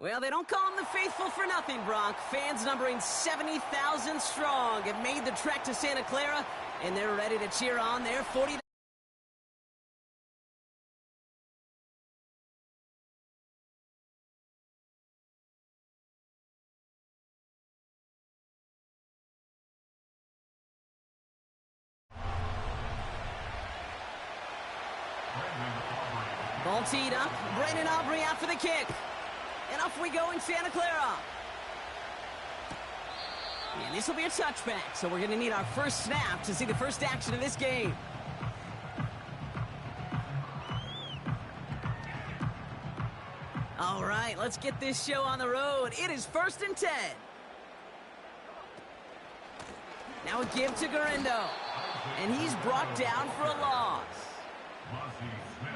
Well, they don't call them the faithful for nothing, Brock. Fans numbering 70,000 strong have made the trek to Santa Clara, and they're ready to cheer on their 40. Ball teed up. Brandon Aubrey out for the kick. And off we go in Santa Clara. And this will be a touchback, so we're going to need our first snap to see the first action of this game. All right, let's get this show on the road. It is 1st and 10. Now a give to Garindo. And he's brought down for a loss.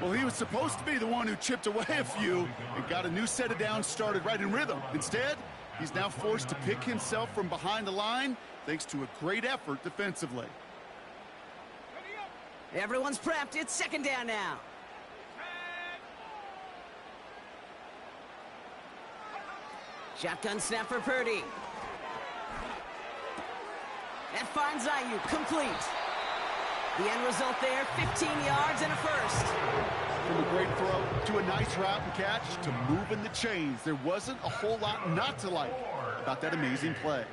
Well, he was supposed to be the one who chipped away a few and got a new set of downs started right in rhythm. Instead, he's now forced to pick himself from behind the line thanks to a great effort defensively. Everyone's prepped. It's 2nd down now. Shotgun snap for Purdy. That finds Ayuk complete. The end result there, 15 yards and a first. From a great throw to a nice route and catch to moving the chains, there wasn't a whole lot not to like about that amazing play.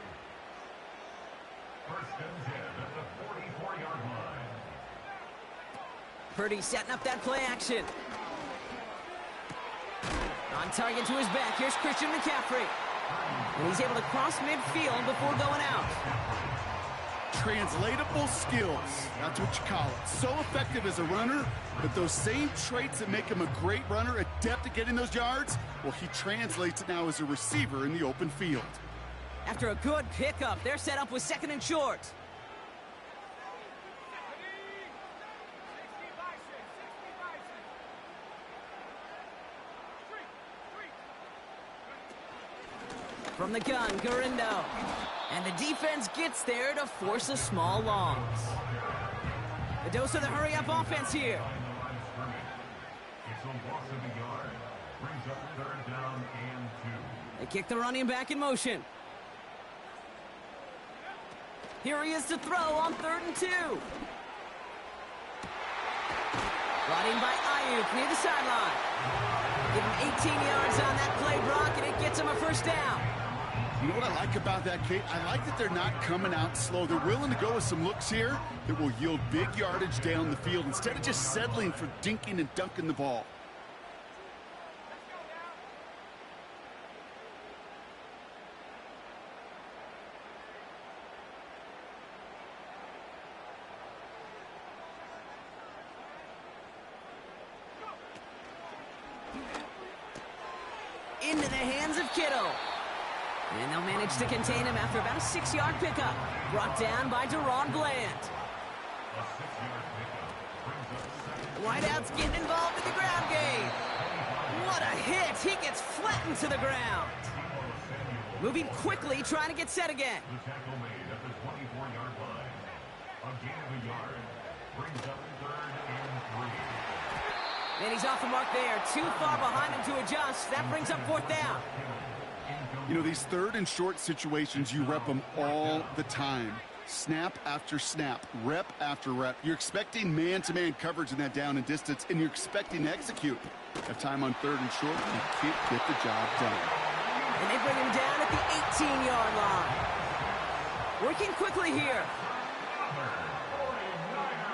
1st and 10 at the 44-yard line. Purdy setting up that play action. On target to his back, here's Christian McCaffrey. And he's able to cross midfield before going out. Translatable skills, that's what you call it. So effective as a runner, but those same traits that make him a great runner, adept at getting those yards, well, he translates it now as a receiver in the open field. After a good pickup, they're set up with 2nd and short. From the gun, Garindo. And the defense gets there to force a small loss. A dose of the hurry-up offense here. It's a loss of a yard. Brings up 3rd down and 2. They kick the running back in motion. Here he is to throw on 3rd and 2. Brought in by Ayuk near the sideline. Give him 18 yards on that play, Brock, and it gets him a first down. You know what I like about that, Kate? I like that they're not coming out slow. They're willing to go with some looks here that will yield big yardage down the field instead of just settling for dinking and dunking the ball. Into the hands of Kittle. And they'll manage to contain him after about a 6-yard pickup. Brought down by Deron Bland. A 6-yard pickup brings up 2nd. Wideout's getting involved in the ground game. What a hit. He gets flattened to the ground. Moving quickly, trying to get set again. The tackle made at the 24-yard line. A gain of a yard brings up 3rd and 3. And he's off the mark there. Too far behind him to adjust. That brings up 4th down. You know, these 3rd and short situations, you rep them all the time. Snap after snap, rep after rep. You're expecting man-to-man coverage in that down and distance, and you're expecting to execute. Have time on 3rd and short, you can't get the job done. And they bring him down at the 18-yard line. Working quickly here.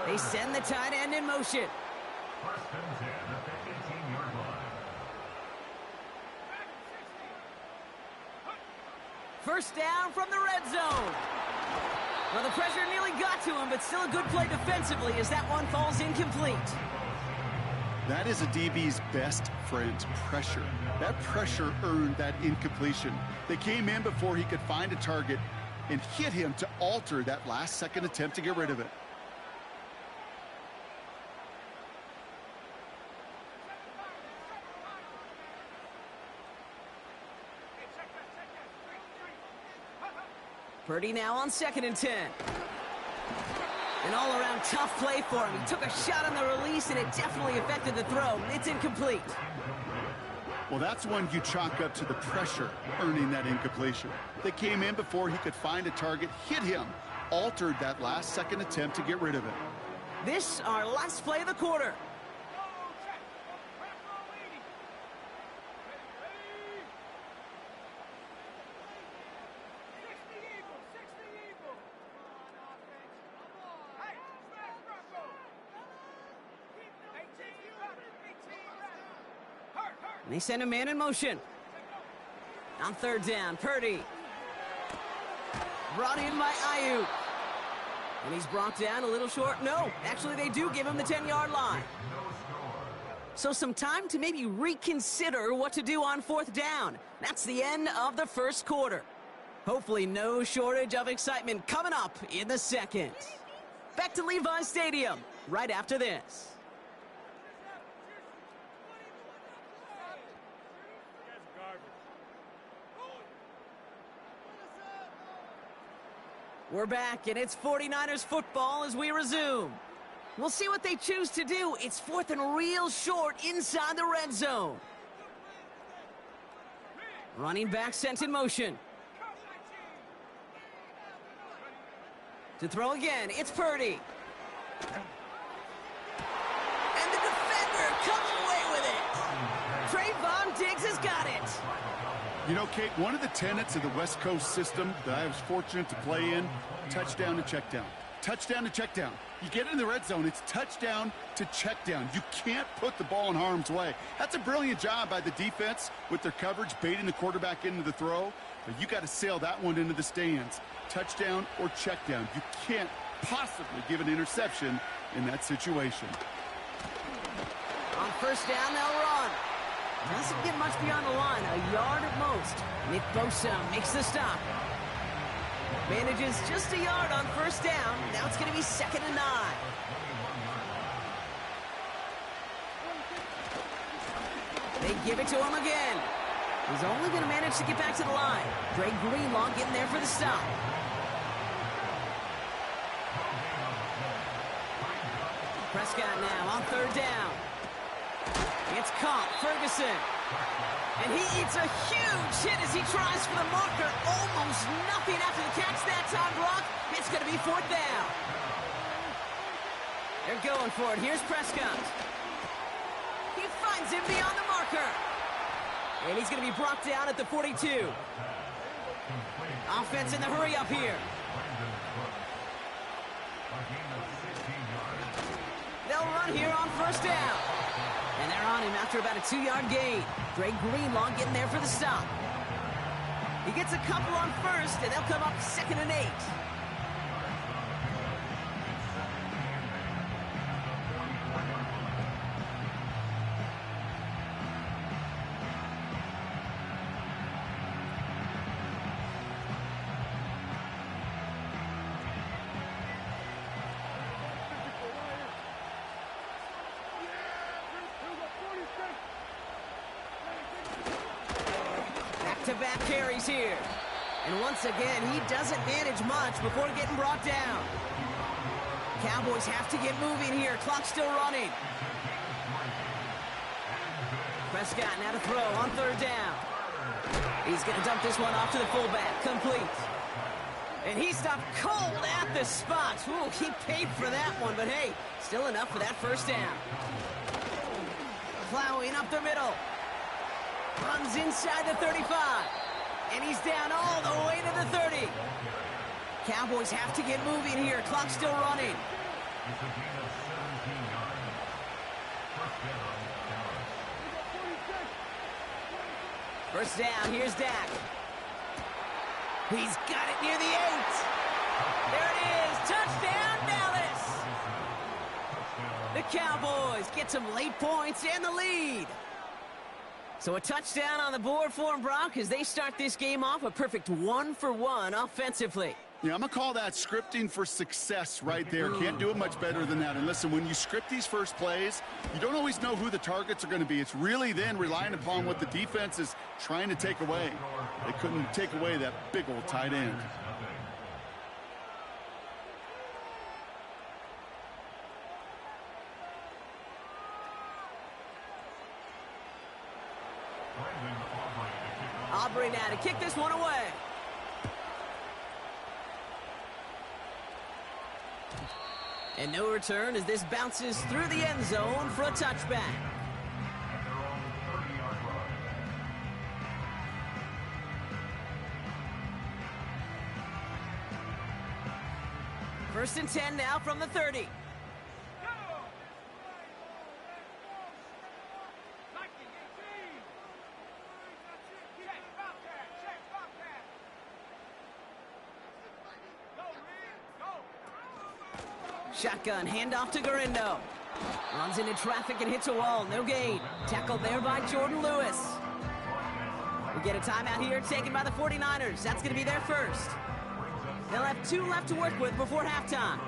They send the tight end in motion. 1st and 10 at the 18-yard line. First down from the red zone. Well, the pressure nearly got to him, but still a good play defensively as that one falls incomplete. That is a DB's best friend, pressure. That pressure earned that incompletion. They came in before he could find a target and hit him to alter that last-second attempt to get rid of it. Purdy now on 2nd and 10. An all-around tough play for him. He took a shot on the release, and it definitely affected the throw. It's incomplete. Well, that's one you chalk up to the pressure earning that incompletion. They came in before he could find a target, hit him, altered that last-second attempt to get rid of it. This, our last play of the quarter. And they send a man in motion. On third down, Purdy. Brought in by Ayuk. And he's brought down a little short. No, actually they do give him the 10-yard line. So some time to maybe reconsider what to do on fourth down. That's the end of the first quarter. Hopefully no shortage of excitement coming up in the second. Back to Levi Stadium right after this. We're back, and it's 49ers football as we resume. We'll see what they choose to do. It's fourth and real short inside the red zone. Running back sent in motion. To throw again, it's Purdy. And the defender comes away with it. Trayvon Diggs has got it. You know, Kate, one of the tenets of the West Coast system that I was fortunate to play in, touchdown to check down. Touchdown to check down. You get in the red zone, it's touchdown to check down. You can't put the ball in harm's way. That's a brilliant job by the defense with their coverage, baiting the quarterback into the throw. But you got to sail that one into the stands. Touchdown or check down. You can't possibly give an interception in that situation. On first down, they'll run. Doesn't get much beyond the line, a yard at most. Nick Bosa makes the stop. Manages just a yard on first down. Now it's going to be 2nd and 9. They give it to him again. He's only going to manage to get back to the line. Dre Greenlaw getting there for the stop. Prescott now on third down. It's caught, Ferguson. And he eats a huge hit as he tries for the marker. Almost nothing after the catch that time, Brock. It's going to be fourth down. They're going for it. Here's Prescott. He finds him beyond the marker. And he's going to be brought down at the 42. Offense in the hurry up here. They'll run here on first down. And they're on him after about a 2-yard gain. Dre Greenlaw getting there for the stop. He gets a couple on first, and they'll come up 2nd and 8. Back-to-back carries here. And once again, he doesn't manage much before getting brought down. Cowboys have to get moving here. Clock's still running. Prescott now to throw on third down. He's going to dump this one off to the fullback. Complete. And he stopped cold at the spot. Ooh, he paid for that one, but hey, still enough for that first down. Plowing up the middle. Runs inside the 35. And he's down all the way to the 30. Cowboys have to get moving here. Clock's still running. First down, here's Dak. He's got it near the 8. There it is. Touchdown, Dallas. The Cowboys get some late points and the lead. So a touchdown on the board for them, Brock, as they start this game off a perfect 1-for-1 offensively. Yeah, I'm going to call that scripting for success right there. Can't do it much better than that. And listen, when you script these first plays, you don't always know who the targets are going to be. It's really then relying upon what the defense is trying to take away. They couldn't take away that big old tight end. Aubrey now to kick this one away. And no return as this bounces through the end zone for a touchback. At their own 30-yard line. First and 10 now from the 30. Shotgun, handoff to Garindo. Runs into traffic and hits a wall, no gain. Tackled there by Jordan Lewis. We get a timeout here taken by the 49ers. That's going to be their first. They'll have 2 left to work with before halftime.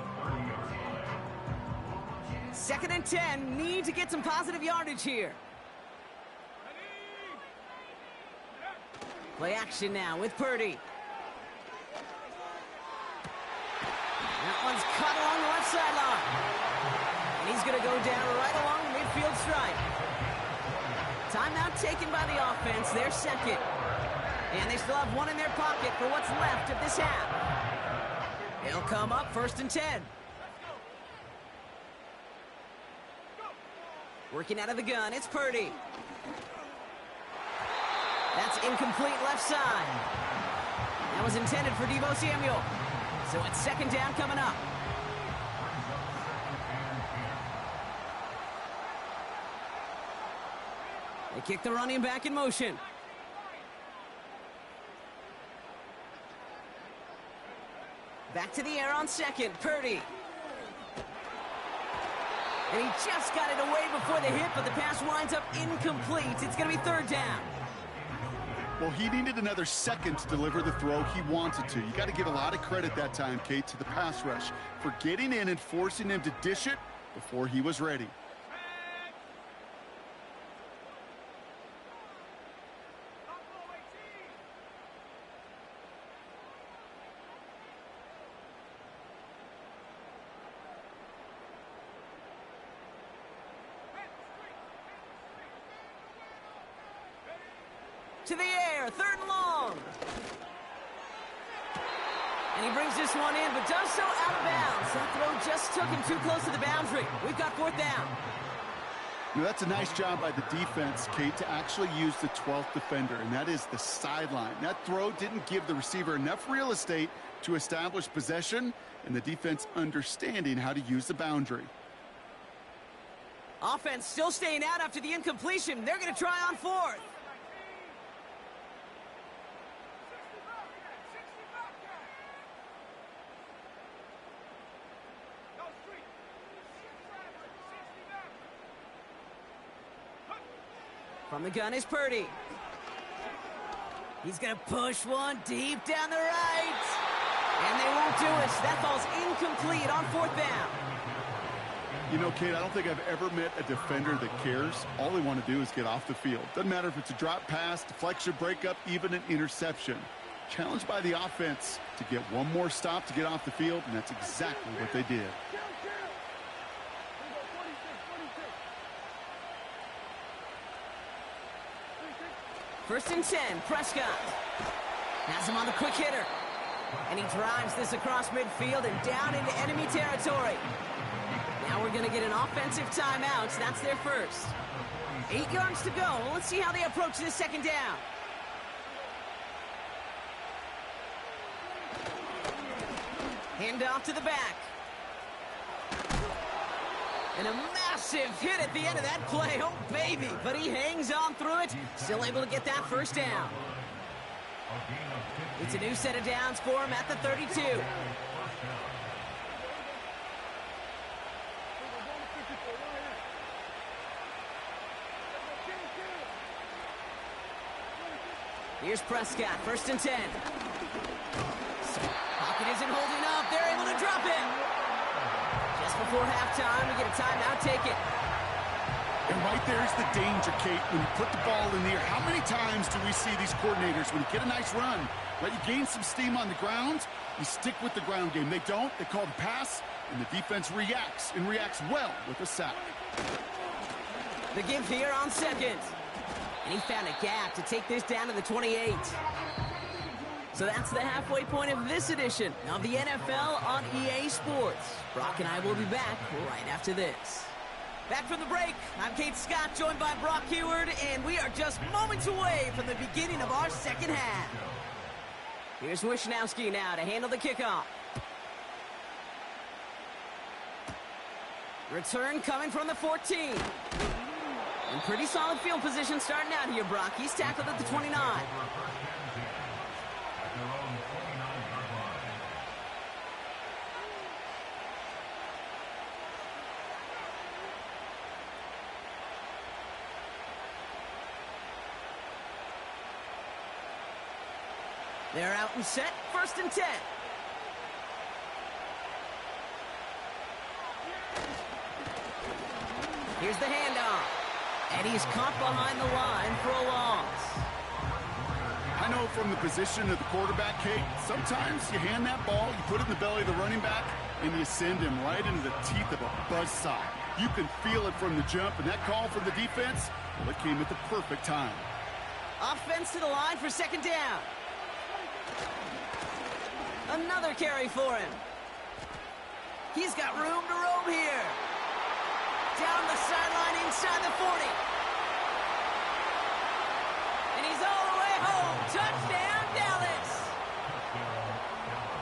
Second and 10, need to get some positive yardage here. Play action now with Purdy. That one's cut along the left sideline. And he's going to go down right along the midfield stripe. Timeout taken by the offense, their second. And they still have 1 in their pocket for what's left of this half. They'll come up first and 10. Working out of the gun, it's Purdy. That's incomplete left side. That was intended for Deebo Samuel. So it's second down coming up. They kick the running back in motion. Back to the air on second, Purdy. And he just got it away before the hit, but the pass winds up incomplete. It's going to be third down. Well, he needed another second to deliver the throw he wanted to. You got to give a lot of credit that time, Kate, to the pass rush for getting in and forcing him to dish it before he was ready. To the air, third and long. And he brings this one in, but does so out of bounds. That throw just took him too close to the boundary. We've got fourth down. You know, that's a nice job by the defense, Kate, to actually use the 12th defender, and that is the sideline. That throw didn't give the receiver enough real estate to establish possession, and the defense understanding how to use the boundary. Offense still staying out after the incompletion. They're going to try on fourth. From the gun is Purdy. He's going to push one deep down the right. And they won't do it. That ball's incomplete on fourth down. You know, Kate, I don't think I've ever met a defender that cares. All they want to do is get off the field. Doesn't matter if it's a drop pass, deflection, breakup, even an interception. Challenged by the offense to get one more stop to get off the field, and that's exactly what they did. First and 10, Prescott. Has him on the quick hitter. And he drives this across midfield and down into enemy territory. Now we're going to get an offensive timeout. That's their first. 8 yards to go. Let's see how they approach this second down. Hand off to the back. And a massive hit at the end of that play. Oh, baby. But he hangs on through it. Still able to get that first down. It's a new set of downs for him at the 32. Here's Prescott, first and 10. Pocket isn't holding up. They're able to drop it. Just before halftime, we get a timeout taken. And right there's the danger, Kate, when you put the ball in the air. How many times do we see these coordinators, when you get a nice run, right, you gain some steam on the ground, you stick with the ground game. They don't. They call the pass, and the defense reacts, and reacts well with a sack. The give here on second. And he found a gap to take this down to the 28. So that's the halfway point of this edition of the NFL on EA Sports. Brock and I will be back right after this. Back from the break, I'm Kate Scott, joined by Brock Heward, and we are just moments away from the beginning of our second half. Here's Wishnowski now to handle the kickoff. Return coming from the 14. And pretty solid field position starting out here, Brock. He's tackled at the 29. They're out and set, 1st and 10. Here's the handoff. And he's caught behind the line for a loss. I know from the position of the quarterback, Kate, sometimes you hand that ball, you put it in the belly of the running back, and you send him right into the teeth of a buzzsaw. You can feel it from the jump, and that call from the defense, well, it came at the perfect time. Offense to the line for 2nd down. Another carry for him. He's got room to roam here. Down the sideline inside the 40. And he's all the way home. Touchdown, Dallas.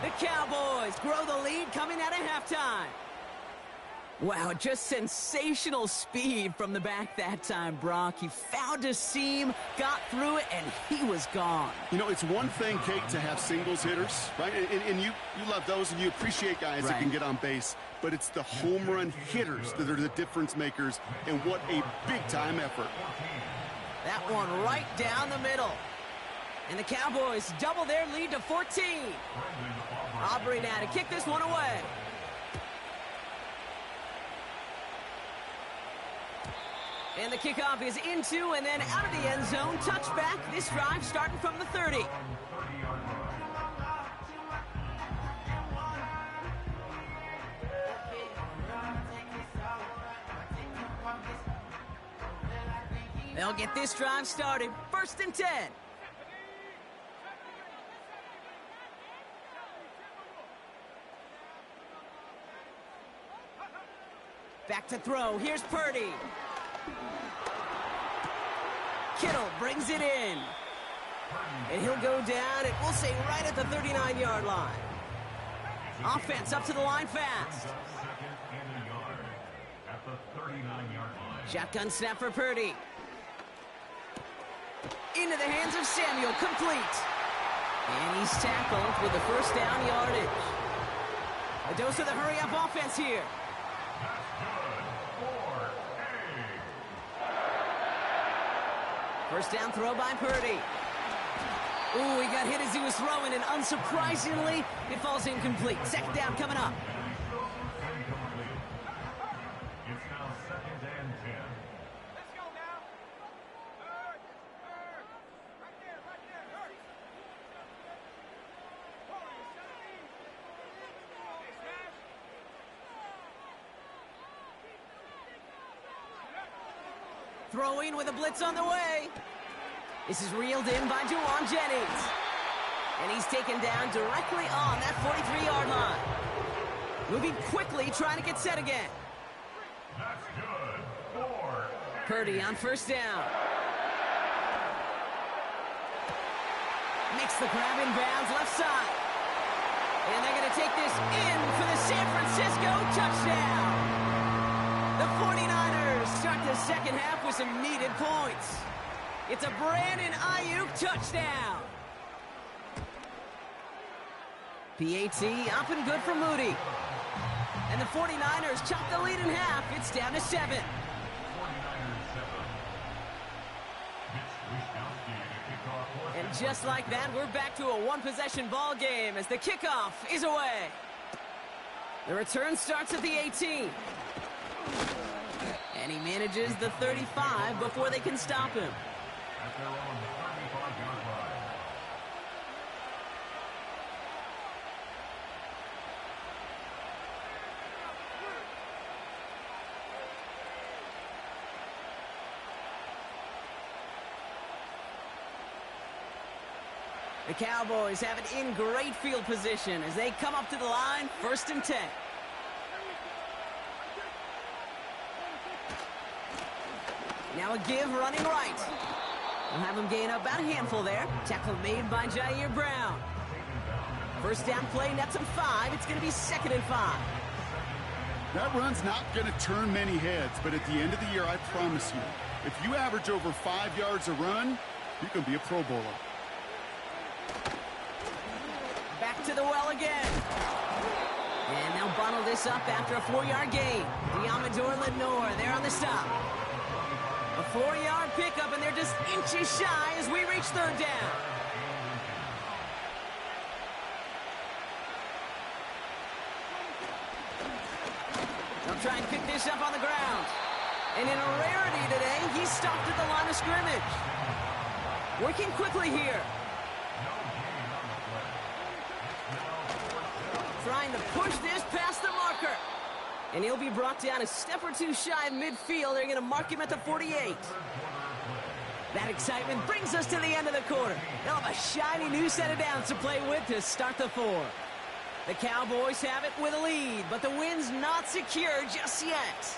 The Cowboys grow the lead coming out of halftime. Wow, just sensational speed from the back that time, Brock. He found a seam, got through it, and he was gone. You know, it's one thing, Kate, to have singles hitters, right? And you love those, and you appreciate guys that can get on base. But it's the home run hitters that are the difference makers, and what a big-time effort. That one right down the middle. And the Cowboys double their lead to 14. Aubrey now to kick this one away. And the kickoff is into and then out of the end zone. Touchback. This drive starting from the 30. They'll get this drive started. 1st and 10. Back to throw. Here's Purdy. Kittle brings it in. And he'll go down, and we'll say right at the 39-yard line. Offense up to the line fast. Shotgun snap for Purdy. Into the hands of Samuel, complete. And he's tackled with the 1st down yardage. A dose of the hurry-up offense here. First down throw by Purdy. Ooh, he got hit as he was throwing, and unsurprisingly, it falls incomplete. 2nd down coming up. It's now 2nd and 10. Let's go now. Right there. Hurry. Throwing with a blitz on the way. This is reeled in by Juwan Jennings. And he's taken down directly on that 43-yard line. Moving quickly, trying to get set again. That's good. 4. Purdy on 1st down. Makes the grab in bounds left side. And they're going to take this in for the San Francisco touchdown. The 49ers start the second half with some needed points. It's a Brandon Ayuk touchdown. PAT up and good for Moody. And the 49ers chop the lead in half. It's down to 7. 49ers 7. And just like that, we're back to a one-possession ball game as the kickoff is away. The return starts at the 18. And he manages the 35 before they can stop him. At their own 35-yard line. The Cowboys have it in great field position as they come up to the line, 1st and 10. Now a give running right. We'll have him gain about a handful there. Tackle made by Jair Brown. 1st down play nets him 5. It's going to be 2nd and 5. That run's not going to turn many heads, but at the end of the year, I promise you, if you average over 5 yards a run, you can be a Pro Bowler. Back to the well again. And they'll bundle this up after a 4-yard gain. Diamador Lenore there on the stop. A 4-yard pickup, and they're just inches shy as we reach 3rd down. They'll try and pick this up on the ground. And in a rarity today, he's stopped at the line of scrimmage. Working quickly here. Trying to push this past the marker. And he'll be brought down a step or two shy of midfield. They're going to mark him at the 48. That excitement brings us to the end of the quarter. They'll have a shiny new set of downs to play with to start the 4. The Cowboys have it with a lead, but the win's not secure just yet.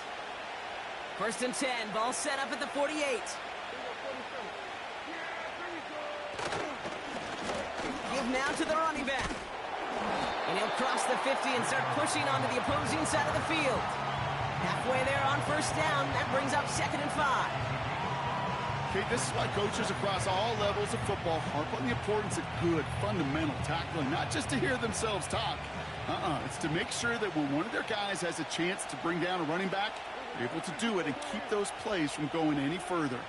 1st and 10, ball set up at the 48. Give now to the running back. And he'll cross the 50 and start pushing onto the opposing side of the field. Halfway there on 1st down, that brings up 2nd and 5. Okay, this is why coaches across all levels of football harp on the importance of good, fundamental tackling, not just to hear themselves talk. It's to make sure that when one of their guys has a chance to bring down a running back, they're able to do it and keep those plays from going any further.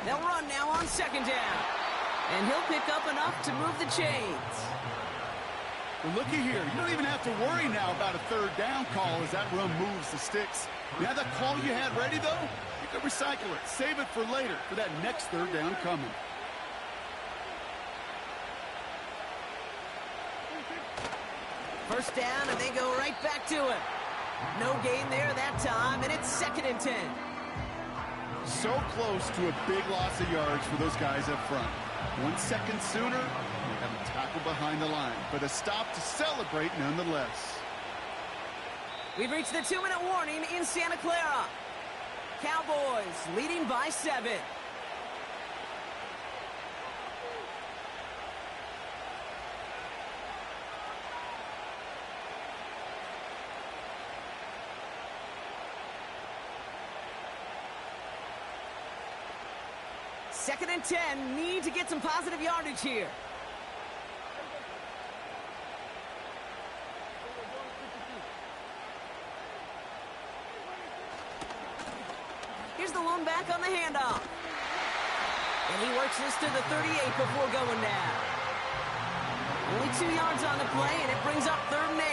They'll run now on 2nd down. And he'll pick up enough to move the chains. Well, looky here. You don't even have to worry now about a 3rd down call as that run moves the sticks. You have that call you had ready, though? You can recycle it. Save it for later for that next 3rd down coming. First down, and they go right back to it. No gain there that time, and it's 2nd and 10. So close to a big loss of yards for those guys up front. 1 second sooner, they have a tackle behind the line, but a stop to celebrate nonetheless. We've reached the 2-minute warning in Santa Clara. Cowboys leading by 7. Second and 10, need to get some positive yardage here. Here's the lone back on the handoff. And he works this to the 38 before going down. Only 2 yards on the play, and it brings up 3rd and 8.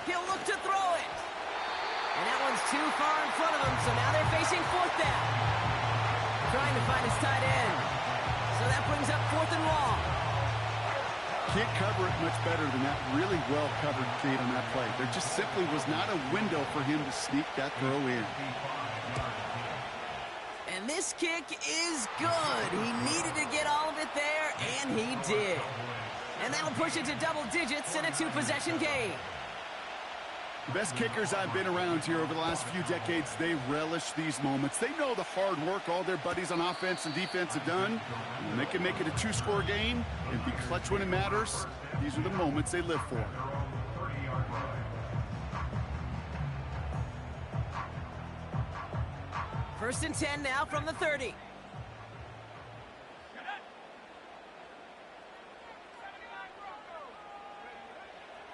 He'll look to throw it. And that one's too far in front of him, so now they're facing 4th down. Trying to find his tight end. So that brings up 4th and long. Can't cover it much better than that really well-covered kid on that play. There just simply was not a window for him to sneak that throw in. And this kick is good. He needed to get all of it there, and he did. And that'll push it to double digits in a 2-possession game. The best kickers I've been around here over the last few decades, they relish these moments. They know the hard work all their buddies on offense and defense have done. And when they can make it a 2-score game and be clutch when it matters, these are the moments they live for. First and 10 now from the 30.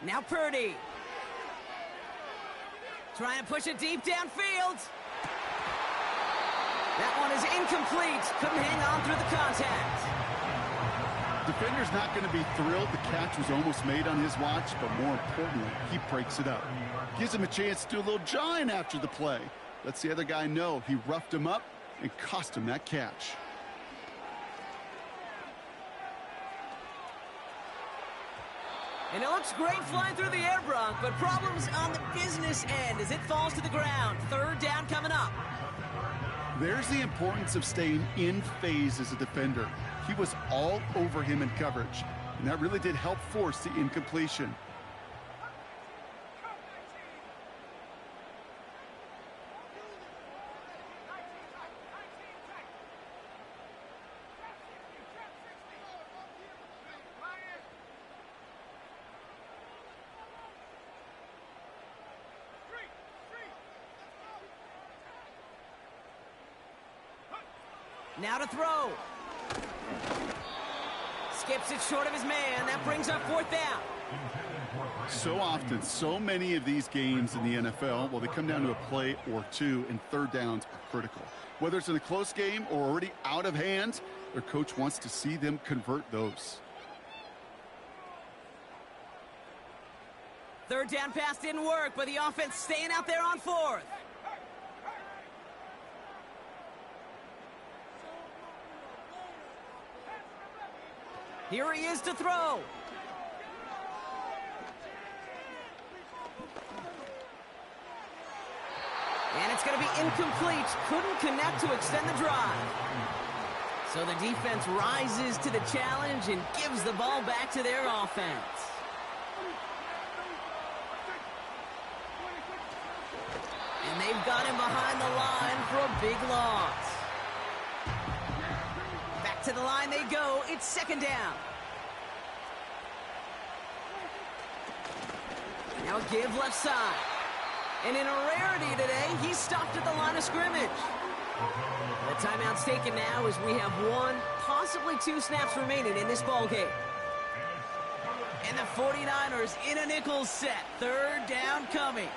Now Purdy. Trying to push it deep downfield. That one is incomplete. Couldn't hang on through the contact. Defender's not going to be thrilled the catch was almost made on his watch, but more importantly, he breaks it up. Gives him a chance to do a little jawing after the play. Lets the other guy know he roughed him up and cost him that catch. And it looks great flying through the air, Brock, but problems on the business end as it falls to the ground. Third down coming up. There's the importance of staying in phase as a defender. He was all over him in coverage, and that really did help force the incompletion. Now to throw. Skips it short of his man. That brings up fourth down. So often, so many of these games in the NFL, well, they come down to a play or two, and third downs are critical. Whether it's in a close game or already out of hand, their coach wants to see them convert those. Third down pass didn't work, but the offense staying out there on fourth. Here he is to throw. And it's going to be incomplete. Couldn't connect to extend the drive. So the defense rises to the challenge and gives the ball back to their offense. And they've got him behind the line for a big loss. Back to the line they go. It's second down. Now a give left side. And in a rarity today, he's stopped at the line of scrimmage. The timeout's taken now as we have one, possibly two snaps remaining in this ball game. And the 49ers in a nickel set. Third down coming.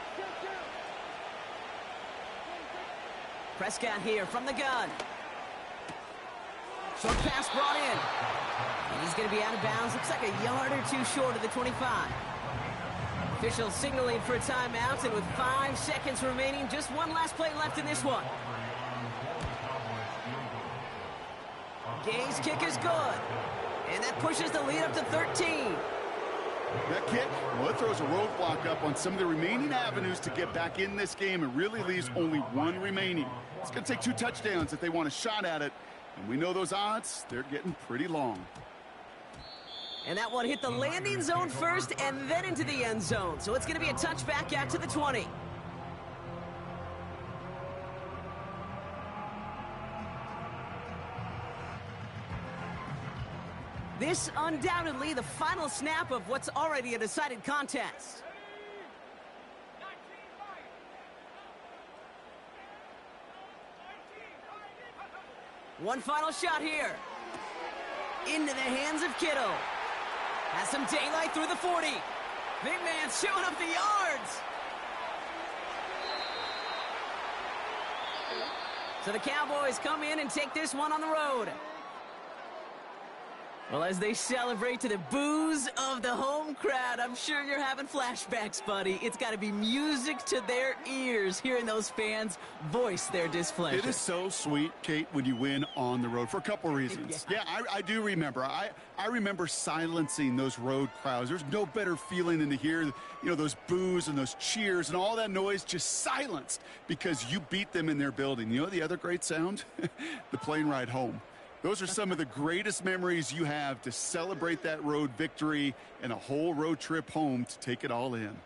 Prescott here from the gun. Short pass brought in. And he's going to be out of bounds. Looks like a yard or two short of the 25. Officials signaling for a timeout, and with 5 seconds remaining, just one last play left in this one. Gay's kick is good. And that pushes the lead up to 13. That kick, well, it throws a roadblock up on some of the remaining avenues to get back in this game and really leaves only one remaining. It's going to take 2 touchdowns if they want a shot at it. And we know those odds, they're getting pretty long. And that one hit the landing zone first and then into the end zone. So it's going to be a touchback out to the 20. This undoubtedly the final snap of what's already a decided contest. One final shot here. Into the hands of Kittle. Has some daylight through the 40. Big man showing up the yards. So the Cowboys come in and take this one on the road. Well, as they celebrate to the boos of the home crowd, I'm sure you're having flashbacks, buddy. It's got to be music to their ears, hearing those fans voice their displeasure. It is so sweet, Kate, when you win on the road for a couple reasons. Yeah, I do remember. I remember silencing those road crowds. There's no better feeling than to hear, those boos and those cheers and all that noise just silenced because you beat them in their building. You know the other great sound? The plane ride home. Those are some of the greatest memories you have to celebrate that road victory and a whole road trip home to take it all in.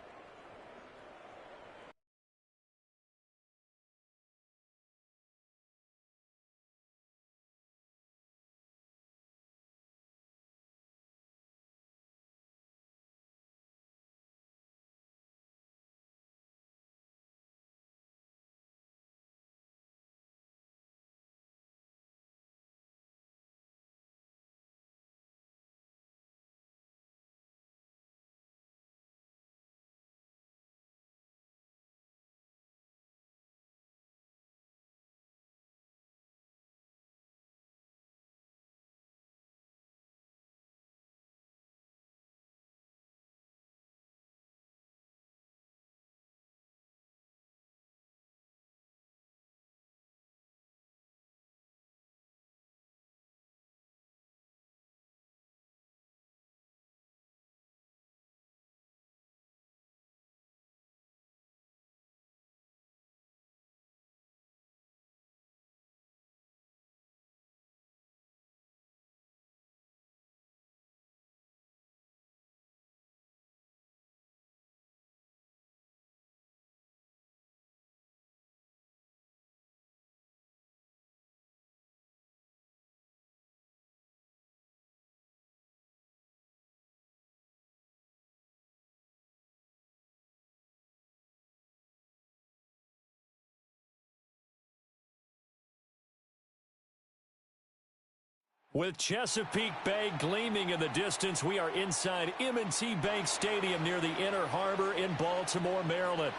With Chesapeake Bay gleaming in the distance, we are inside M&T Bank Stadium near the Inner Harbor in Baltimore, Maryland.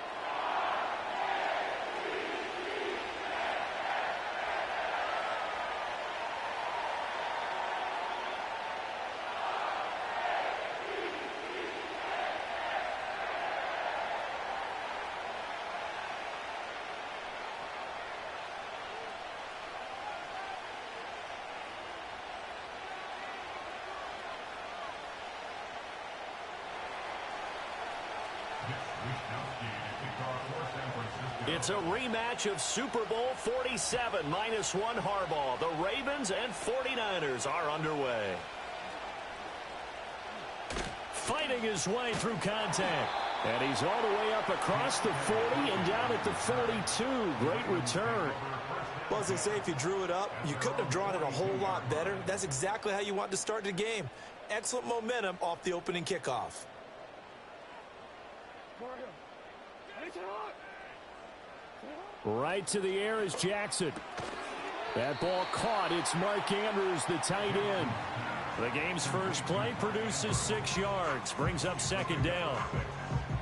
It's a rematch of Super Bowl 47, -1 Harbaugh. The Ravens and 49ers are underway. Fighting his way through contact. And he's all the way up across the 40 and down at the 42. Great return. Well, as they say, if you drew it up, you couldn't have drawn it a whole lot better. That's exactly how you want to start the game. Excellent momentum off the opening kickoff. Right to the air is Jackson. That ball caught. It's Mark Andrews, the tight end. The game's first play produces 6 yards. Brings up second down.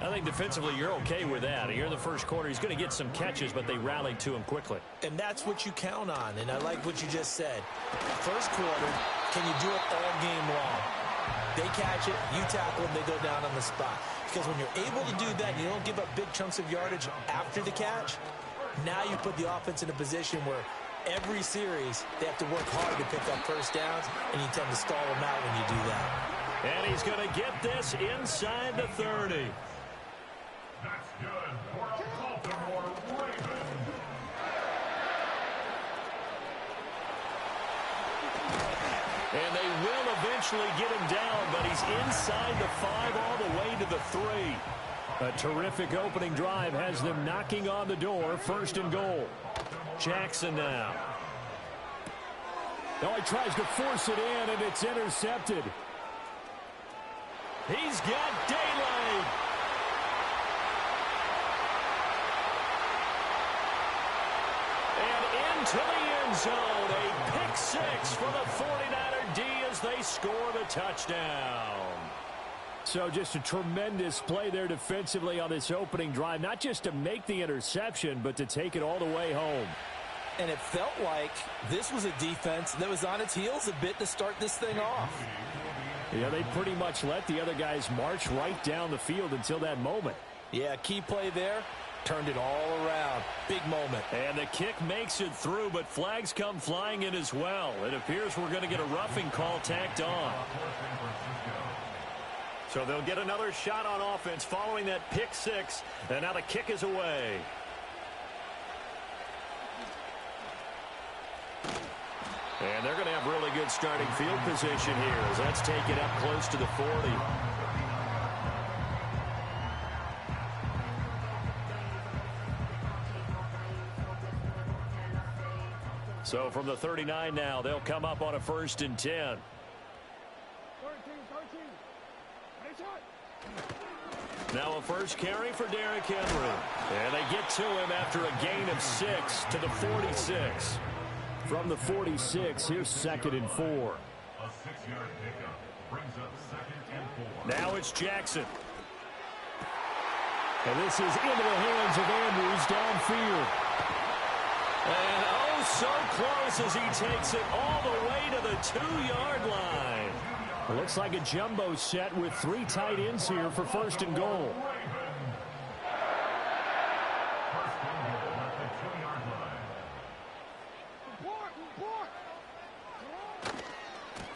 I think defensively you're okay with that. Here in the first quarter, he's going to get some catches, but they rallied to him quickly. And that's what you count on, and I like what you just said. First quarter, can you do it all game long? They catch it, you tackle them, they go down on the spot. Because when you're able to do that, you don't give up big chunks of yardage after the catch. Now you put the offense in a position where every series they have to work hard to pick up first downs, and you tend to stall them out when you do that. And he's going to get this inside the 30. That's good for a Baltimore Ravens. And they will eventually get him down, but he's inside the 5 all the way to the 3. A terrific opening drive has them knocking on the door, first and goal. Jackson now. Oh, he tries to force it in, and it's intercepted. He's got daylight. And into the end zone, a pick 6 for the 49er D as they score the touchdown. So just a tremendous play there defensively on this opening drive, not just to make the interception, but to take it all the way home. And it felt like this was a defense that was on its heels a bit to start this thing off. Yeah, they pretty much let the other guys march right down the field until that moment. Yeah, key play there, turned it all around. Big moment. And the kick makes it through, but flags come flying in as well. It appears we're going to get a roughing call tacked on. So they'll get another shot on offense following that pick 6, and now the kick is away. And they're going to have really good starting field position here as that's taken up close to the 40. So from the 39 now, they'll come up on a 1st and 10. Now a first carry for Derrick Henry. And they get to him after a gain of 6 to the 46. From the 46, here's 2nd and 4. A 6-yard pickup brings up 2nd and 4. Now it's Jackson. And this is into the hands of Andrews downfield. And oh, so close as he takes it all the way to the 2-yard line. It looks like a jumbo set with 3 tight ends here for 1st and goal.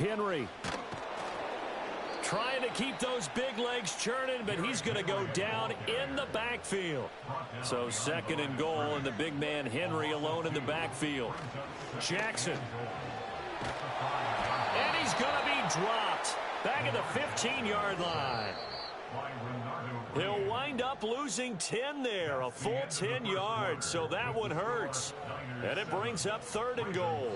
Henry trying to keep those big legs churning, but he's going to go down in the backfield. So 2nd and goal, and the big man Henry alone in the backfield. Jackson. And he's going to be dropped back at the 15-yard line. He'll wind up losing 10 there, a full 10 yards, so that one hurts. And it brings up 3rd and goal.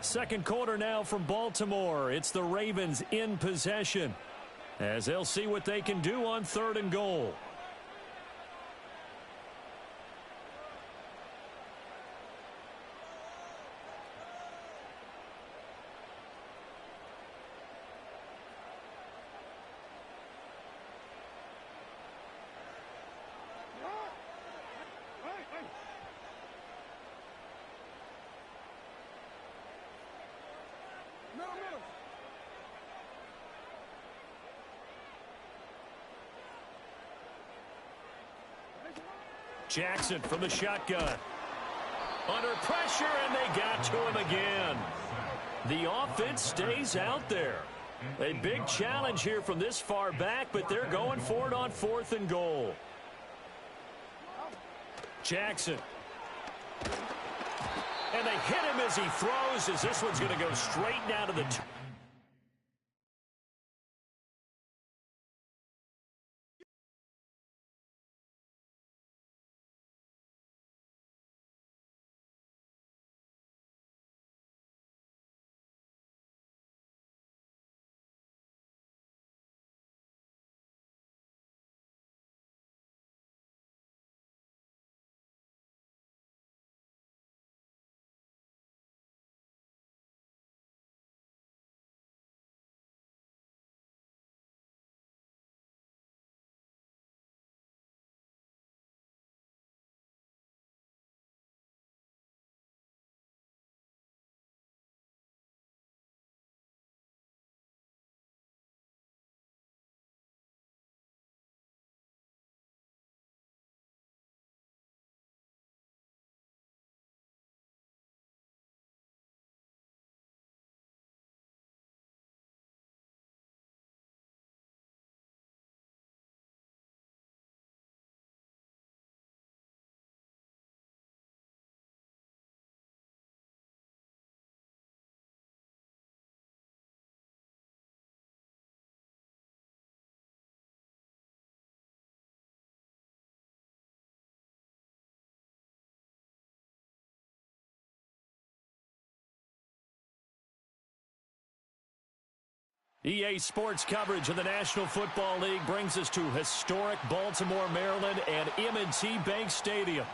Second quarter now from Baltimore. It's the Ravens in possession as they'll see what they can do on 3rd and goal. Jackson from the shotgun. Under pressure, and they got to him again. The offense stays out there. A big challenge here from this far back, but they're going for it on 4th and goal. Jackson. And they hit him as he throws, as this one's going to go straight down to the EA Sports coverage of the National Football League brings us to historic Baltimore, Maryland, and M&T Bank Stadium.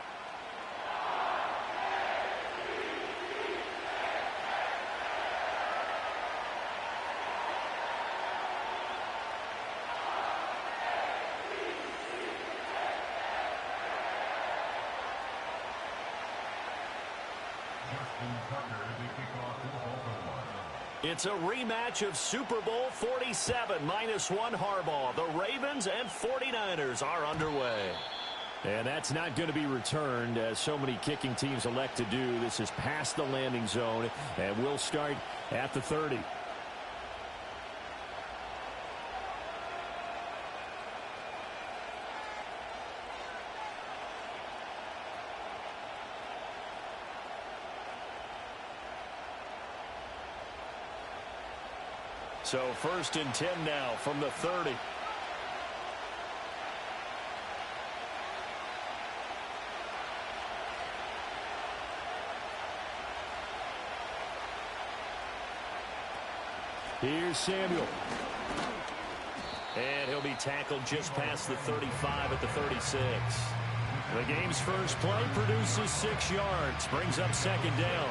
It's a rematch of Super Bowl 47 -1 Harbaugh. The Ravens and 49ers are underway. And that's not going to be returned, as so many kicking teams elect to do. This is past the landing zone, and we'll start at the 30. So 1st and 10 now from the 30. Here's Samuel. And he'll be tackled just past the 35 at the 36. The game's first play produces 6 yards, brings up 2nd down.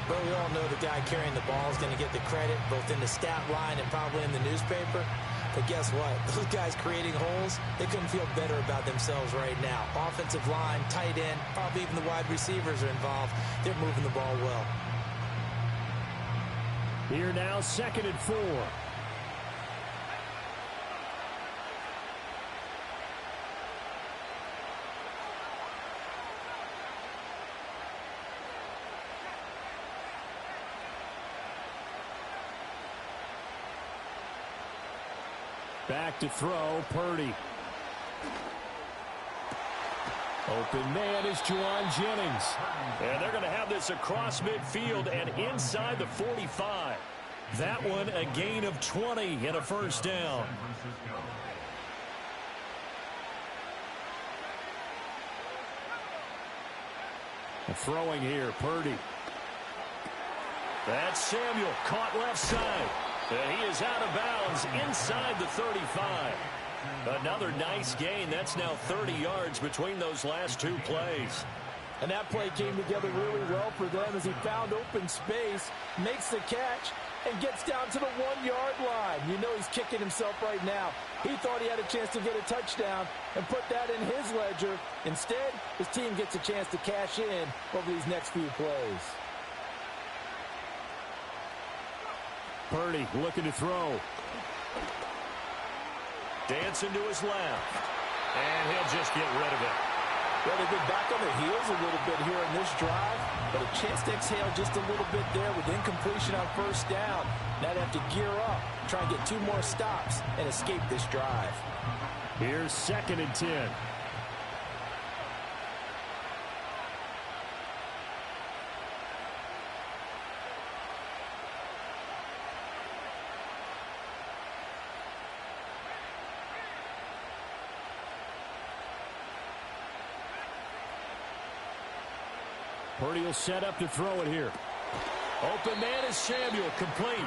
But we all know the guy carrying the ball is going to get the credit, both in the stat line and probably in the newspaper. But guess what? Those guys creating holes, they couldn't feel better about themselves right now. Offensive line, tight end, probably even the wide receivers are involved. They're moving the ball well. Here now, 2nd and 4. Back to throw, Purdy. Open man is Juwan Jennings. And they're going to have this across midfield and inside the 45. That one a gain of 20 and a 1st down. Throwing here, Purdy. That's Samuel, caught left side. And he is out of bounds inside the 35. Another nice gain. That's now 30 yards between those last 2 plays. And that play came together really well for them as he found open space, makes the catch, and gets down to the 1-yard line. You know he's kicking himself right now. He thought he had a chance to get a touchdown and put that in his ledger. Instead, his team gets a chance to cash in over these next few plays. Purdy looking to throw. Dancing to his left. And he'll just get rid of it. Well, they've been back on their heels a little bit here in this drive, but a chance to exhale just a little bit there with incompletion on first down. Now they have to gear up, try and get 2 more stops, and escape this drive. Here's 2nd and 10. Purdy will set up to throw it here. Open man is Samuel, complete.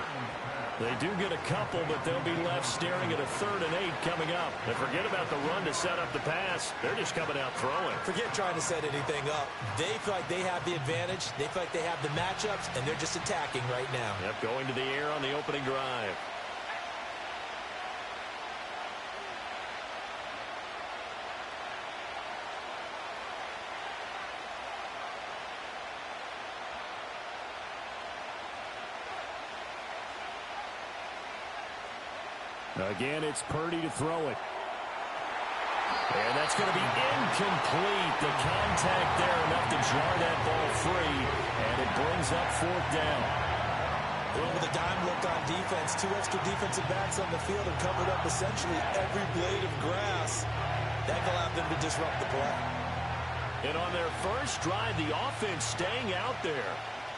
They do get a couple, but they'll be left staring at a 3rd and 8 coming up. And forget about the run to set up the pass. They're just coming out throwing. Forget trying to set anything up. They feel like they have the advantage. They feel like they have the matchups, and they're just attacking right now. Yep, going to the air on the opening drive. Again, it's Purdy to throw it. And that's going to be incomplete. The contact there enough to jar that ball free. And it brings up 4th down. Going with a dime look on defense. 2 extra defensive backs on the field and covered up essentially every blade of grass. That can allow them to disrupt the play. And on their first drive, the offense staying out there.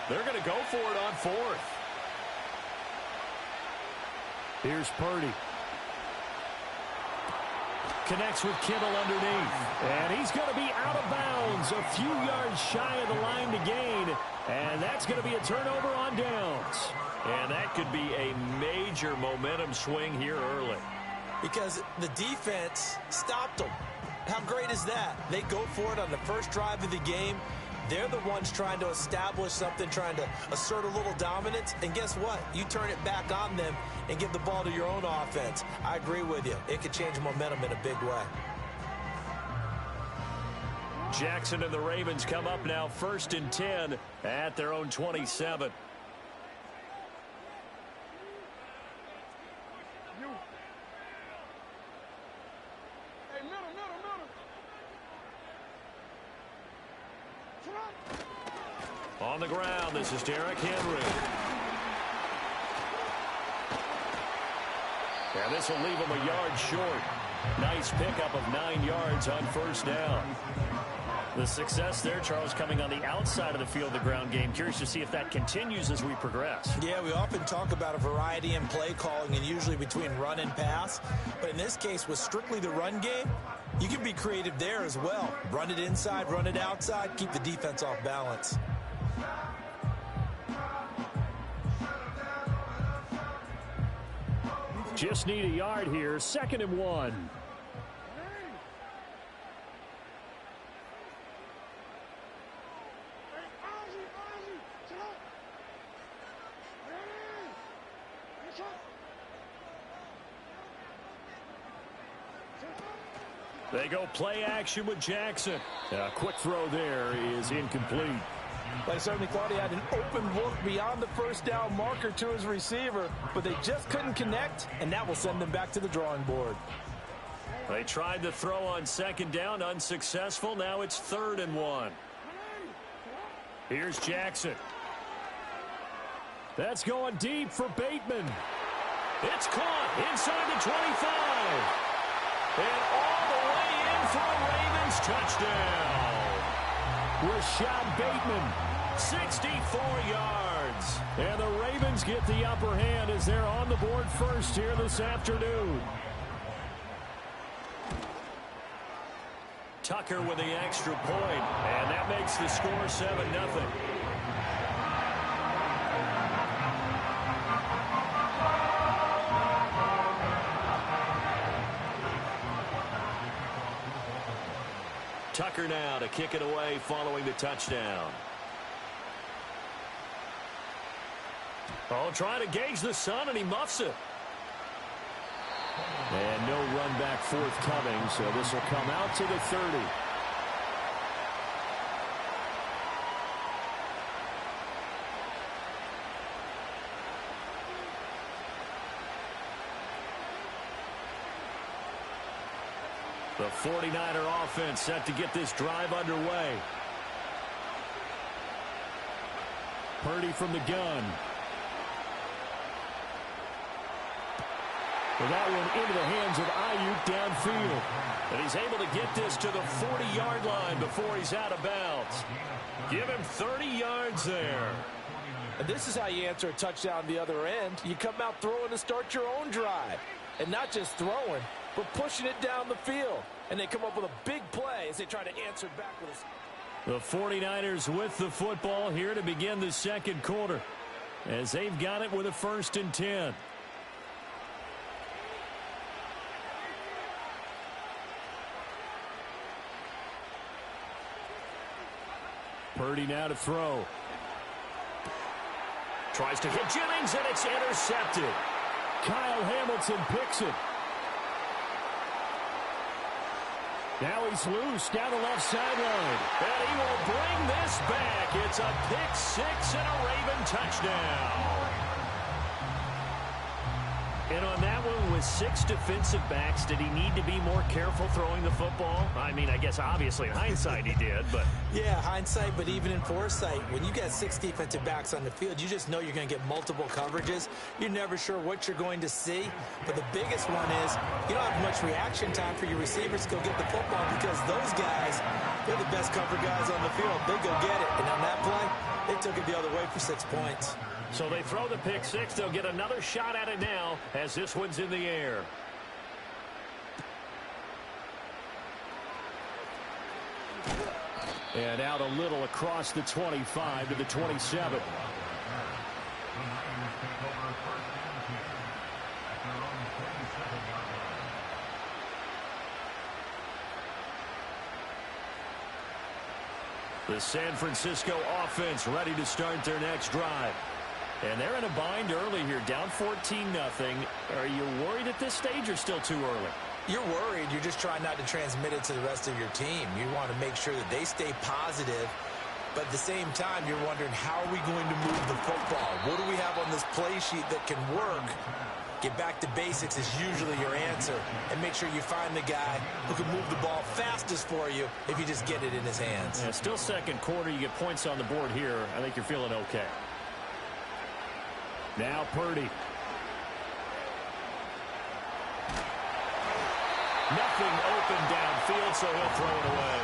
They're going to go for it on 4th. Here's Purdy. Connects with Kittle underneath. And he's going to be out of bounds. A few yards shy of the line to gain. And that's going to be a turnover on downs. And that could be a major momentum swing here early. Because the defense stopped them. How great is that? They go for it on the first drive of the game. They're the ones trying to establish something, trying to assert a little dominance. And guess what? You turn it back on them and give the ball to your own offense. I agree with you. It could change momentum in a big way. Jackson and the Ravens come up now 1st and 10 at their own 27. On the ground, this is Derrick Henry. And this will leave him a yard short. Nice pickup of 9 yards on first down. The success there, Charles, coming on the outside of the field, the ground game. Curious to see if that continues as we progress. Yeah, we often talk about a variety in play calling and usually between run and pass. But in this case, with strictly the run game, you can be creative there as well. Run it inside, run it outside, keep the defense off balance. Just need a yard here. 2nd and 1. They go play action with Jackson. A quick throw there is incomplete. They certainly thought he had an open look beyond the first down marker to his receiver, but they just couldn't connect, and that will send them back to the drawing board. They tried the throw on 2nd down, unsuccessful. Now it's 3rd and 1. Here's Jackson. That's going deep for Bateman. It's caught inside the 25. And all the way in for a Ravens touchdown. Rashad Bateman, 64 yards. And the Ravens get the upper hand as they're on the board first here this afternoon. Tucker with the extra point, and that makes the score 7-0. Tucker now to kick it away following the touchdown. Oh, trying to gauge the sun, and he muffs it. And no run back forthcoming, so this will come out to the 30. The 49er offense set to get this drive underway. Purdy from the gun. With that one into the hands of Ayuk downfield. And he's able to get this to the 40-yard line before he's out of bounds. Give him 30 yards there. And this is how you answer a touchdown the other end. You come out throwing to start your own drive. And not just throwing, but pushing it down the field. And they come up with a big play as they try to answer back with a... The 49ers with the football here to begin the second quarter. As they've got it with a 1st and 10. Purdy now to throw. Tries to hit Jennings, and it's intercepted. Kyle Hamilton picks it. Now he's loose down the left sideline. And he will bring this back. It's a pick six and a Raven touchdown. And on that one, with 6 defensive backs, did he need to be more careful throwing the football? I mean, I guess obviously in hindsight he did, but... Yeah, hindsight, but even in foresight, when you got 6 defensive backs on the field, you just know you're going to get multiple coverages. You're never sure what you're going to see. But the biggest one is you don't have much reaction time for your receivers to go get the football because those guys, they're the best cover guys on the field. They go get it. And on that play, they took it the other way for 6 points. So they throw the pick six. They'll get another shot at it now as this one's in the air. And out a little across the 25 to the 27. The San Francisco offense ready to start their next drive. And they're in a bind early here, down 14-0. Are you worried at this stage or still too early? You're worried. You're just trying not to transmit it to the rest of your team. You want to make sure that they stay positive. But at the same time, you're wondering, how are we going to move the football? What do we have on this play sheet that can work? Get back to basics is usually your answer. And make sure you find the guy who can move the ball fastest for you if you just get it in his hands. Yeah, still second quarter. You get points on the board here. I think you're feeling okay. Now Purdy. Nothing open downfield, so he'll throw it away.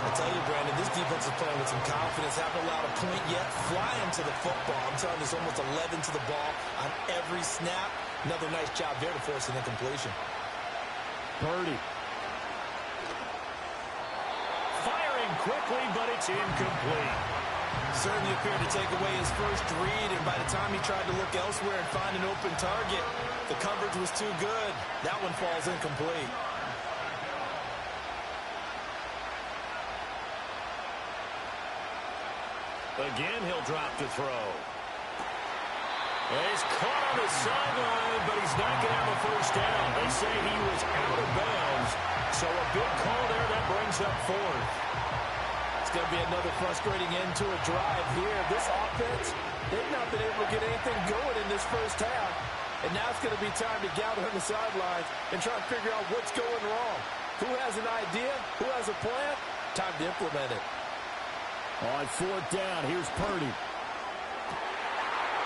I tell you, Brandon, this defense is playing with some confidence. Haven't allowed a point yet. Flying to the football. I'm telling you, there's almost 11 to the ball on every snap. Another nice job there to force an incompletion. Purdy. Firing quickly, but it's incomplete. Certainly appeared to take away his first read, and by the time he tried to look elsewhere and find an open target, the coverage was too good. That one falls incomplete. Again, he'll drop to throw. He's caught on the sideline, but he's not going to have a first down. They say he was out of bounds, so a big call there that brings up 4th. It's going to be another frustrating end to a drive here. This offense, they've not been able to get anything going in this first half. And now it's going to be time to gather on the sidelines and try and figure out what's going wrong. Who has an idea? Who has a plan? Time to implement it. On 4th down, here's Purdy.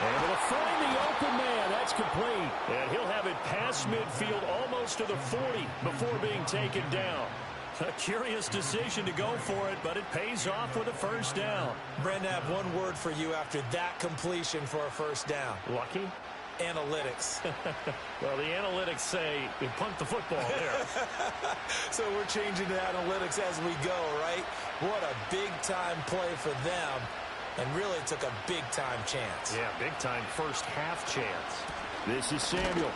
Able to find the open man. That's complete. And he'll have it past midfield almost to the 40 before being taken down. A curious decision to go for it, but it pays off with a first down. Brandon, I have one word for you after that completion for a first down. Lucky? Analytics. Well, the analytics say we punt the football there. So we're changing to analytics as we go, right? What a big-time play for them, and really took a big-time chance. Yeah, big-time first half chance. This is Samuel.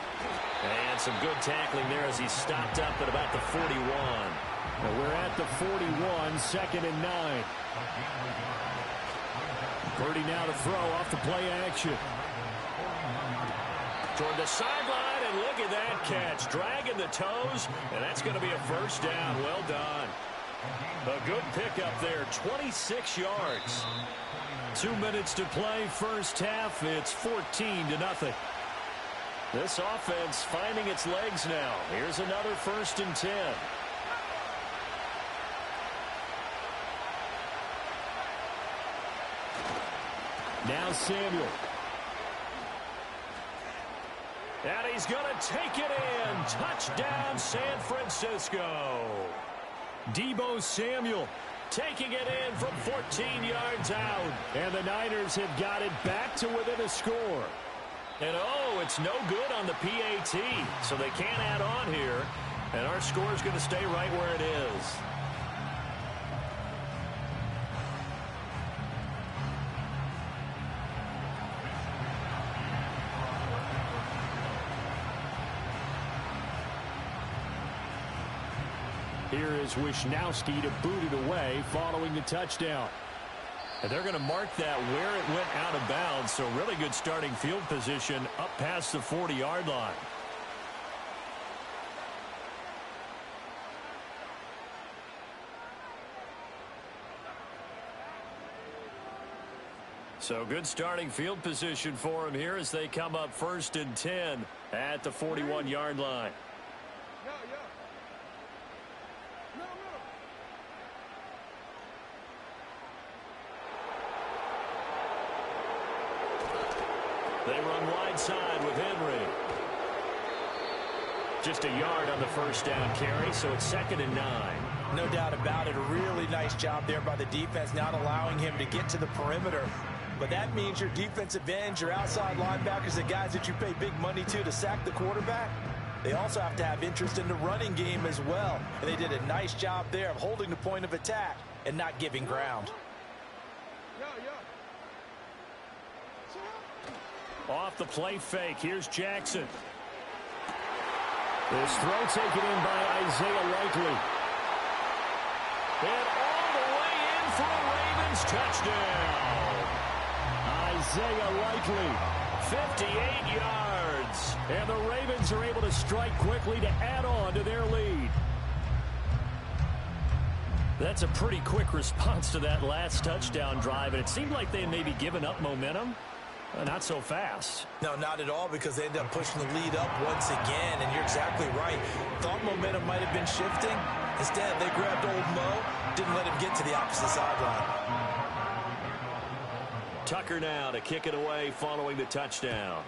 And some good tackling there as he stopped up at about the 41. Well, we're at the 41, 2nd and 9. Purdy now to throw off the play action. Toward the sideline, and look at that catch. Dragging the toes, and that's going to be a first down. Well done. A good pickup there, 26 yards. 2 minutes to play, first half. It's 14-0. This offense finding its legs now. Here's another 1st and 10. Now Samuel. And he's going to take it in. Touchdown, San Francisco. Deebo Samuel taking it in from 14 yards out. And the Niners have got it back to within a score. And, oh, it's no good on the PAT. So they can't add on here. And our score is going to stay right where it is. Here is Wisnowski to boot it away following the touchdown. And they're going to mark that where it went out of bounds. So really good starting field position up past the 40-yard line. So good starting field position for him here as they come up 1st and 10 at the 41-yard line. They run wide side with Henry. Just a yard on the first down carry, so it's 2nd and 9. No doubt about it. A really nice job there by the defense, not allowing him to get to the perimeter. But that means your defensive ends, your outside linebackers, the guys that you pay big money to sack the quarterback, they also have to have interest in the running game as well. And they did a nice job there of holding the point of attack and not giving ground. Off the play fake, here's Jackson. This throw taken in by Isaiah Likely. And all the way in for a Ravens touchdown. Isaiah Likely, 58 yards. And the Ravens are able to strike quickly to add on to their lead. That's a pretty quick response to that last touchdown drive. And it seemed like they had maybe given up momentum. Not so fast. No, not at all, because they end up pushing the lead up once again, and you're exactly right. Thought momentum might have been shifting. Instead, they grabbed old Mo, didn't let him get to the opposite sideline. Tucker now to kick it away following the touchdown.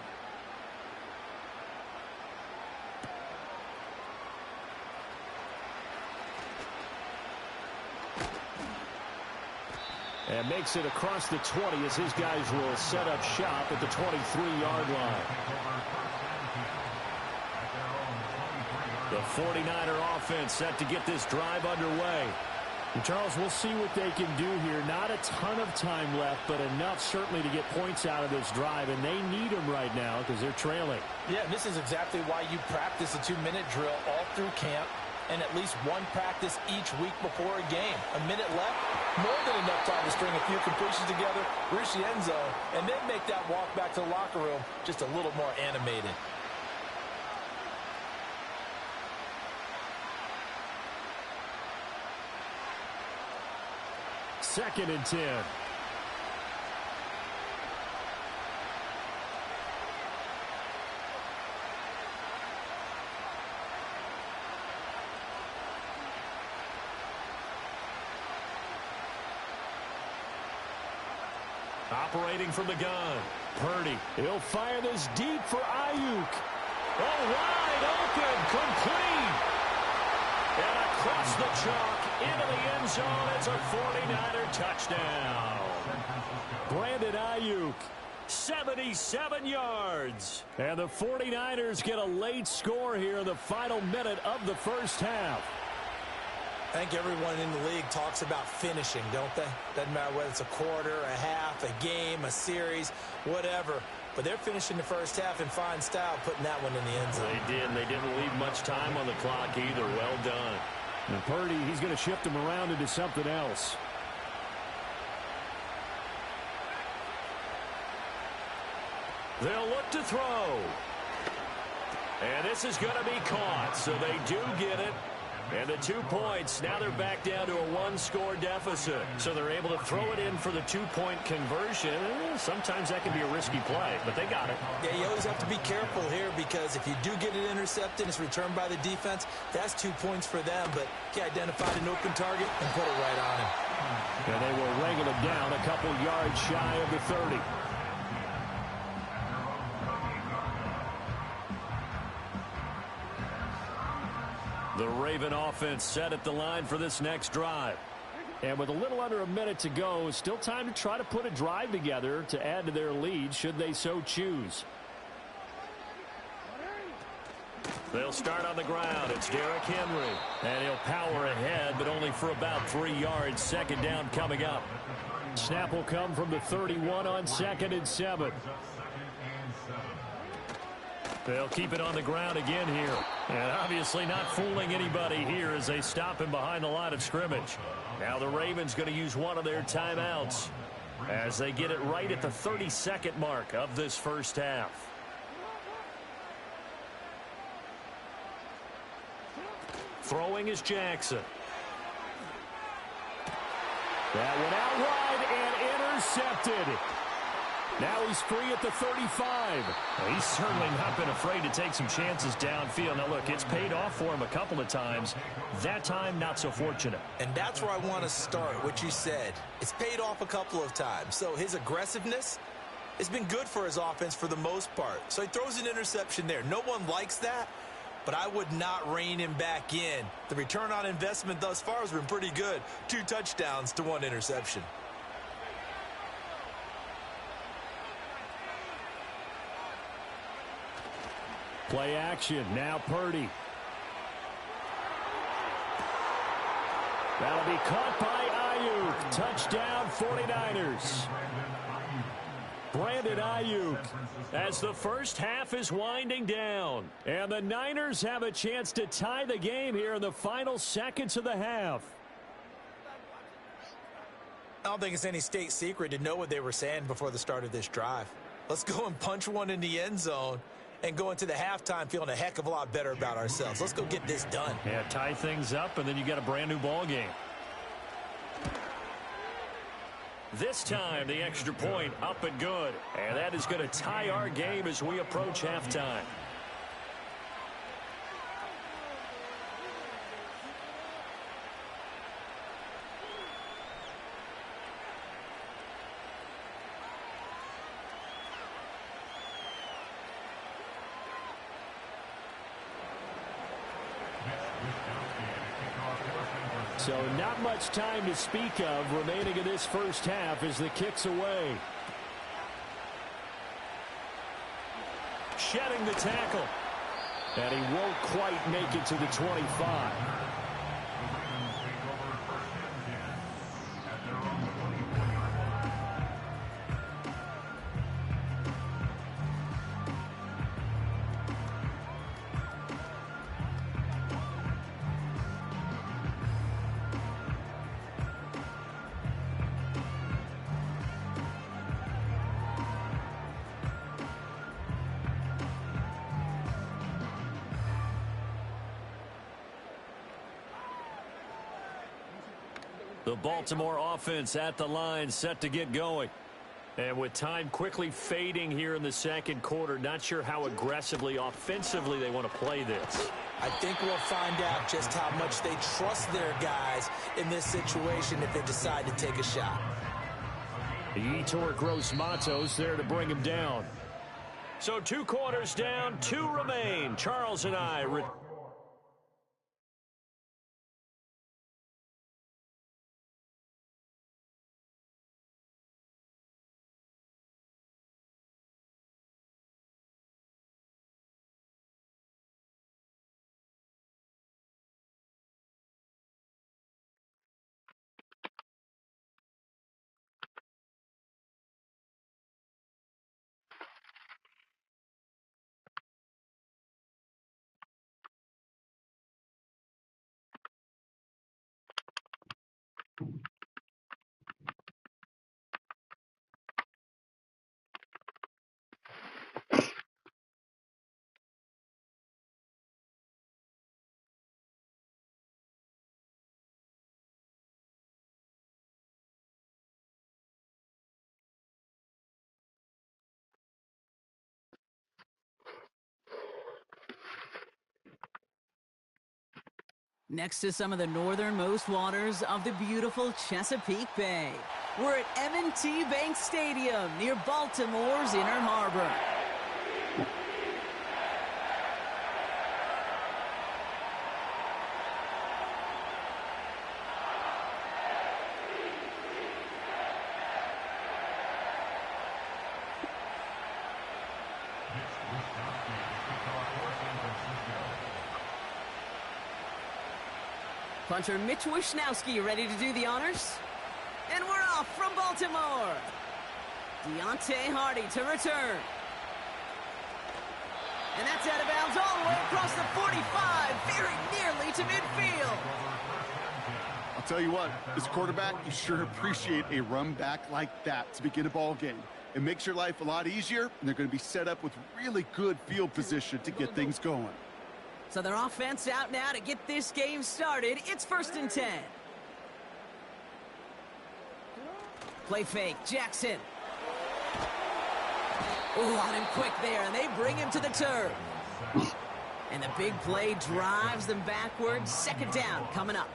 And makes it across the 20 as his guys will set up shop at the 23-yard line. The 49er offense set to get this drive underway. And Charles, we'll see what they can do here. Not a ton of time left, but enough certainly to get points out of this drive. And they need them right now because they're trailing. Yeah, this is exactly why you practice a 2-minute drill all through camp. And at least one practice each week before a game. A minute left, more than enough time to string a few completions together, reach the end zone, and then make that walk back to the locker room just a little more animated. Second and 10. Operating from the gun. Purdy. He'll fire this deep for Ayuk. Oh, wide open. Complete. And across the chalk into the end zone. It's a 49er touchdown. Brandon Ayuk. 77 yards. And the 49ers get a late score here in the final minute of the first half. I think everyone in the league talks about finishing, don't they? Doesn't matter whether it's a quarter, a half, a game, a series, whatever. But they're finishing the first half in fine style, putting that one in the end zone. They did, and they didn't leave much time on the clock either. Well done. And Purdy, he's going to shift him around into something else. They'll look to throw. And this is going to be caught, so they do get it. And the 2 points, now they're back down to a 1-score deficit. So they're able to throw it in for the 2-point conversion. Sometimes that can be a risky play, but they got it. Yeah, you always have to be careful here because if you do get it intercepted, it's returned by the defense, that's 2 points for them. But he identified an open target and put it right on him. And they will wrangle it down a couple yards shy of the 30. Raven offense set at the line for this next drive. And with a little under a minute to go, still time to try to put a drive together to add to their lead should they so choose. They'll start on the ground. It's Derrick Henry. And he'll power ahead, but only for about 3 yards. Second down coming up. Snap will come from the 31 on 2nd and 7. They'll keep it on the ground again here. And obviously not fooling anybody here as they stop him behind the line of scrimmage. Now the Ravens going to use one of their timeouts as they get it right at the 30-second mark of this first half. Throwing is Jackson. That one out wide and intercepted. Now he's free at the 35. Well, he's certainly not been afraid to take some chances downfield. Now, look, it's paid off for him a couple of times. That time, not so fortunate. And that's where I want to start, what you said. It's paid off a couple of times. So his aggressiveness has been good for his offense for the most part. So he throws an interception there. No one likes that, but I would not rein him back in. The return on investment thus far has been pretty good. 2 touchdowns to 1 interception. Play action. Now Purdy. That'll be caught by Ayuk. Touchdown 49ers. Brandon Ayuk as the first half is winding down. And the Niners have a chance to tie the game here in the final seconds of the half. I don't think it's any state secret to know what they were saying before the start of this drive. Let's go and punch one in the end zone and go into the halftime feeling a heck of a lot better about ourselves. Let's go get this done. Yeah, tie things up, and then you get a brand-new ball game. This time, the extra point up and good. And that is going to tie our game as we approach halftime. So not much time to speak of remaining in this first half as the kick's away. Shedding the tackle. And he won't quite make it to the 25. The Baltimore offense at the line set to get going. And with time quickly fading here in the second quarter, not sure how aggressively, offensively they want to play this. I think we'll find out just how much they trust their guys in this situation if they decide to take a shot. Yetur Gross-Matos there to bring him down. So 2 quarters down, 2 remain. Charles and I Next to some of the northernmost waters of the beautiful Chesapeake Bay, we're at M&T Bank Stadium near Baltimore's Inner Harbor. Punter Mitch Wishnowski ready to do the honors. And we're off from Baltimore. Deontay Hardy to return. And that's out of bounds all the way across the 45, very nearly to midfield. I'll tell you what, as a quarterback, you sure appreciate a run back like that to begin a ball game. It makes your life a lot easier, and they're going to be set up with really good field position to get things going. So their offense out now to get this game started. It's 1st and 10. Play fake, Jackson. Ooh, on him quick there, and they bring him to the turf. And the big play drives them backwards. 2nd down coming up.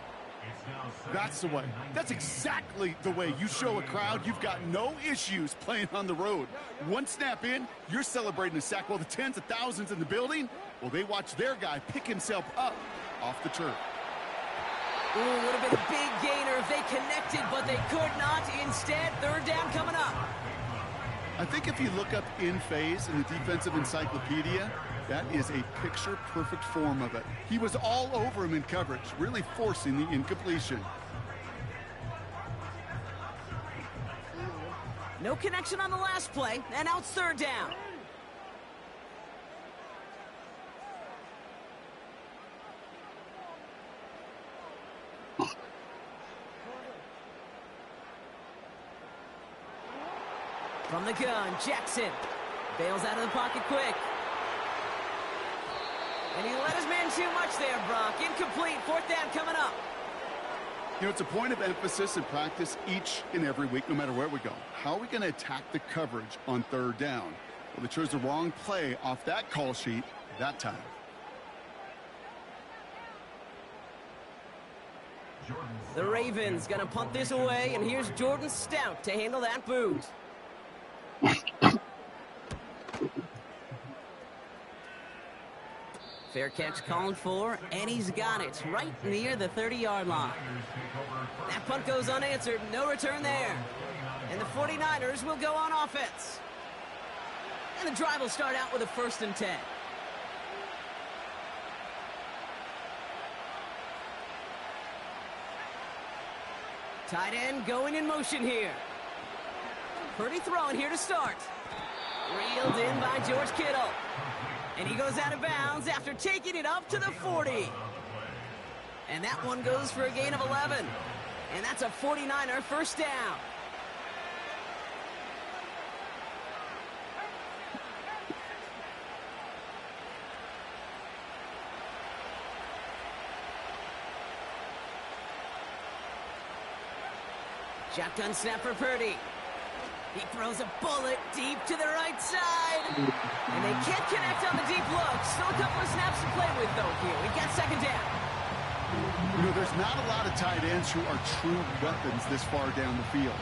That's the way. That's exactly the way you show a crowd you've got no issues playing on the road. One snap in, you're celebrating a sack while the tens of thousands in the building, well, they watch their guy pick himself up off the turf. Ooh, would have been a big gainer if they connected, but they could not. Instead, 3rd down coming up. I think if you look up in phase in the defensive encyclopedia, that is a picture-perfect form of it. He was all over him in coverage, really forcing the incompletion. No connection on the last play, and now it's 3rd down. From the gun, Jackson bails out of the pocket quick. And he let his man too much there, Brock. Incomplete, 4th down coming up. You know, it's a point of emphasis in practice each and every week, no matter where we go. How are we going to attack the coverage on 3rd down? Well, they chose the wrong play off that call sheet that time. The Ravens going to punt this away, and here's Jordan Stout to handle that boot. Fair catch called for, and he's got it right near the 30-yard line. That punt goes unanswered, no return there. And the 49ers will go on offense. And the drive will start out with a 1st and 10. Tight end going in motion here. Purdy throwing here to start. Reeled in by George Kittle. And he goes out of bounds after taking it up to the 40. And that one goes for a gain of 11. And that's a 49er 1st down. Shotgun snap for Purdy. He throws a bullet deep to the right side. And they can't connect on the deep look. Still a couple of snaps to play with, though, here. We got 2nd down. You know, there's not a lot of tight ends who are true weapons this far down the field.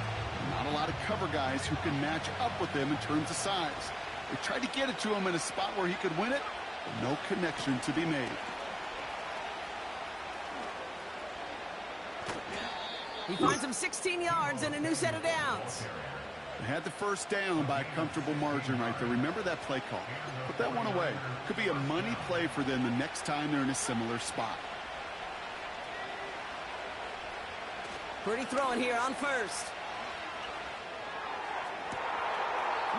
Not a lot of cover guys who can match up with them in terms of size. They tried to get it to him in a spot where he could win it, but no connection to be made. He finds him 16 yards and a new set of downs. They had the 1st down by a comfortable margin right there. Remember that play call. Put that one away. Could be a money play for them the next time they're in a similar spot. Purdy throwing here on 1st.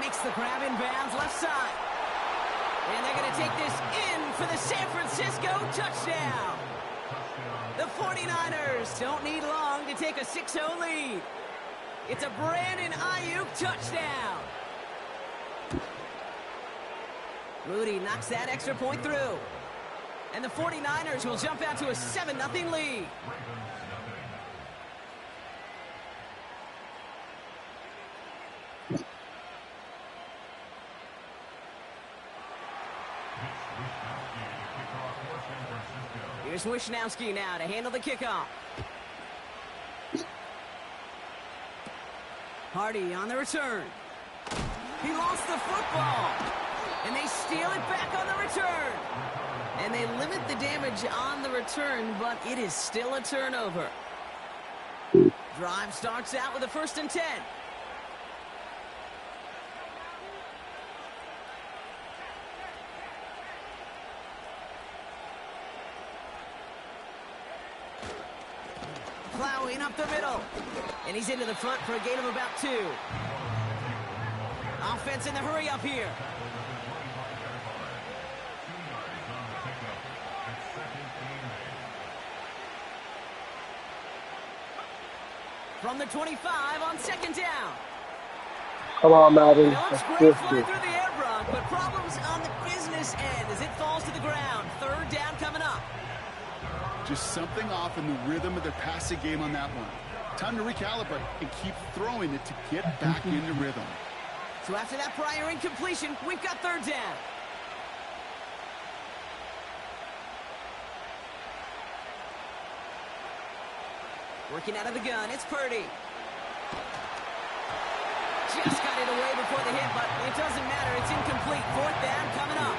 Makes the grab in bounds left side. And they're going to take this in for the San Francisco touchdown. The 49ers don't need long to take a 6-0 lead. It's a Brandon Ayuk touchdown. Moody knocks that extra point through. And the 49ers will jump out to a 7-0 lead. Here's Wishnowski now to handle the kickoff. Hardy on the return. He lost the football. And they steal it back on the return. And they limit the damage on the return, but it is still a turnover. Drive starts out with a 1st and 10. Swinging up the middle. And he's into the front for a gain of about 2. Offense in the hurry up here. From the 25 on 2nd down. Come on, Madden. It looks great flying through the air, Brock, but problems on the business end as it falls to the ground. 3rd down coming up. Just something off in the rhythm of their passing game on that one. Time to recalibrate and keep throwing it to get back into rhythm. So after that prior incompletion, we've got 3rd down. Working out of the gun, it's Purdy. Just got it away before the hit, but it doesn't matter. It's incomplete. 4th down coming up.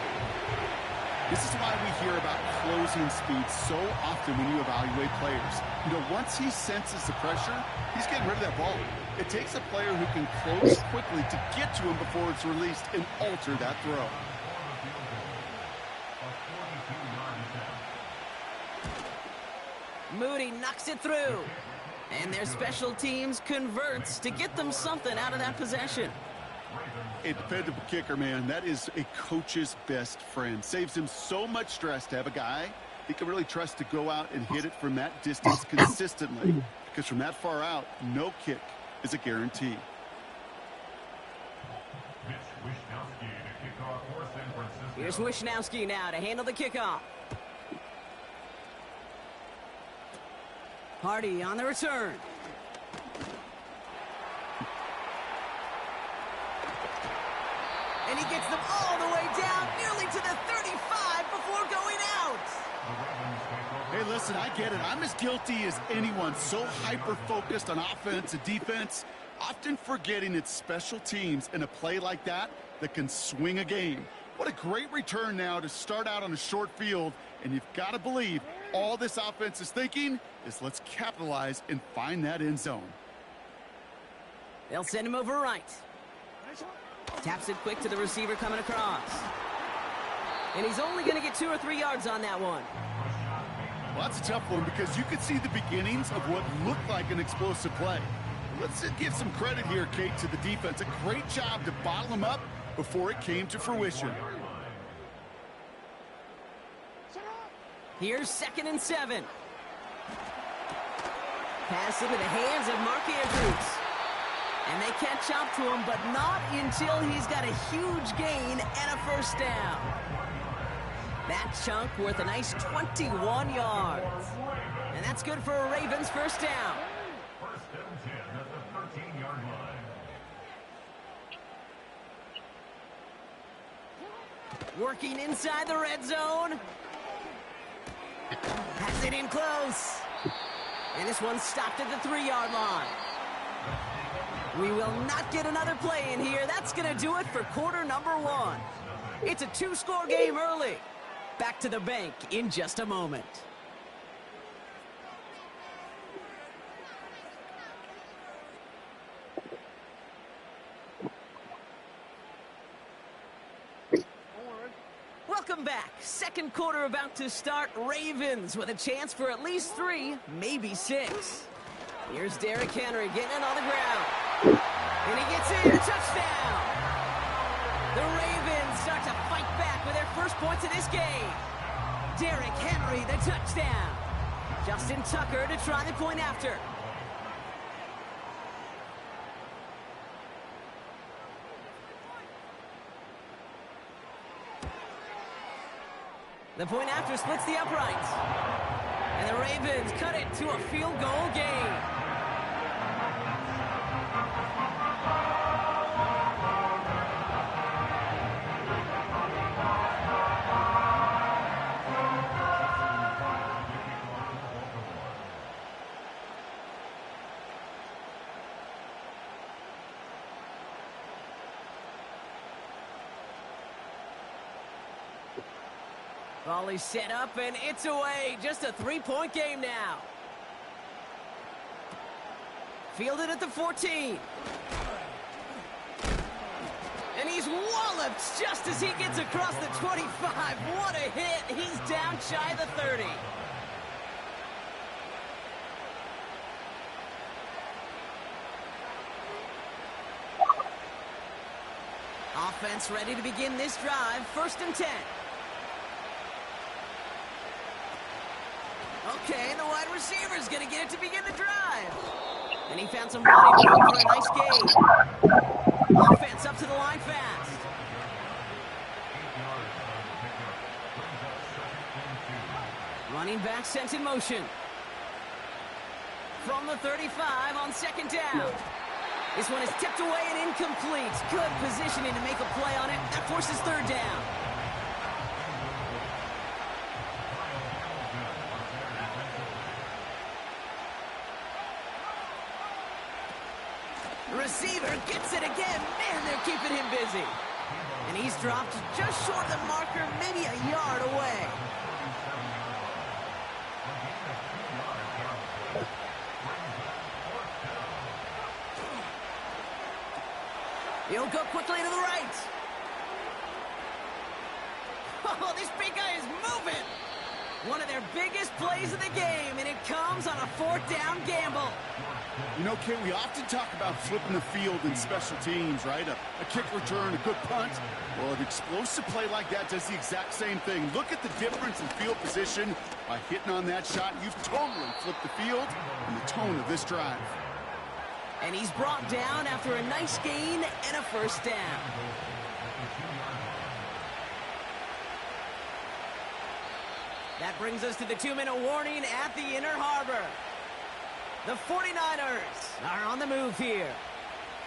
This is why we hear about closing speed so often when you evaluate players. You know, once he senses the pressure, he's getting rid of that ball. It takes a player who can close quickly to get to him before it's released and alter that throw. Moody knocks it through. And their special teams converts to get them something out of that possession. A dependable kicker, man, that is a coach's best friend. Saves him so much stress to have a guy he can really trust to go out and hit it from that distance consistently. Because from that far out, no kick is a guarantee. Here's Wishnowski now to handle the kickoff. Hardy on the return. And he gets them all the way down, nearly to the 35 before going out. Hey, listen, I get it. I'm as guilty as anyone. So hyper-focused on offense and defense, often forgetting it's special teams in a play like that can swing a game. What a great return now to start out on a short field, and you've got to believe all this offense is thinking is let's capitalize and find that end zone. They'll send him over right. Taps it quick to the receiver coming across. And he's only going to get 2 or 3 yards on that one. Well, that's a tough one because you could see the beginnings of what looked like an explosive play. Let's give some credit here, Kate, to the defense. A great job to bottle him up before it came to fruition. Here's 2nd and 7. Pass into the hands of Mark Andrews. And they catch up to him, but not until he's got a huge gain and a 1st down. That chunk worth a nice 21 yards. And that's good for a Ravens 1st down. 1st and 10 at the 13-yard line. Working inside the red zone. Has it in close. And this one's stopped at the 3-yard line. We will not get another play in here. That's going to do it for quarter number 1. It's a 2-score game early. Back to the bank in just a moment. Welcome back. 2nd quarter about to start. Ravens with a chance for at least 3, maybe 6. Here's Derrick Henry getting it on the ground. And he gets in. Touchdown. The Ravens start to fight back with their first points of this game. Derrick Henry, the touchdown. Justin Tucker to try the point after. The point after splits the uprights. And the Ravens cut it to a field goal game. Volley set up, and it's away. Just a 3-point game now. Fielded at the 14. And he's walloped just as he gets across the 25. What a hit. He's down shy of the 30. Offense ready to begin this drive. 1st and 10. Okay, the wide receiver's going to get it to begin the drive. And he found some running room for a nice gain. Offense up to the line fast. Running back sent in motion. From the 35 on 2nd down. This one is tipped away and incomplete. Good positioning to make a play on it. That forces 3rd down. Receiver gets it again. Man, they're keeping him busy. And he's dropped just short of the marker, maybe a yard away. He'll go quickly to the right. Oh, this big guy is moving. One of their biggest plays of the game, and it comes on a 4th down gamble. You know, Kate, we often talk about flipping the field in special teams, right? A kick return, a good punt. Well, an explosive play like that does the exact same thing. Look at the difference in field position. By hitting on that shot, you've totally flipped the field and the tone of this drive. And he's brought down after a nice gain and a 1st down. That brings us to the 2-minute warning at the Inner Harbor. The 49ers are on the move here.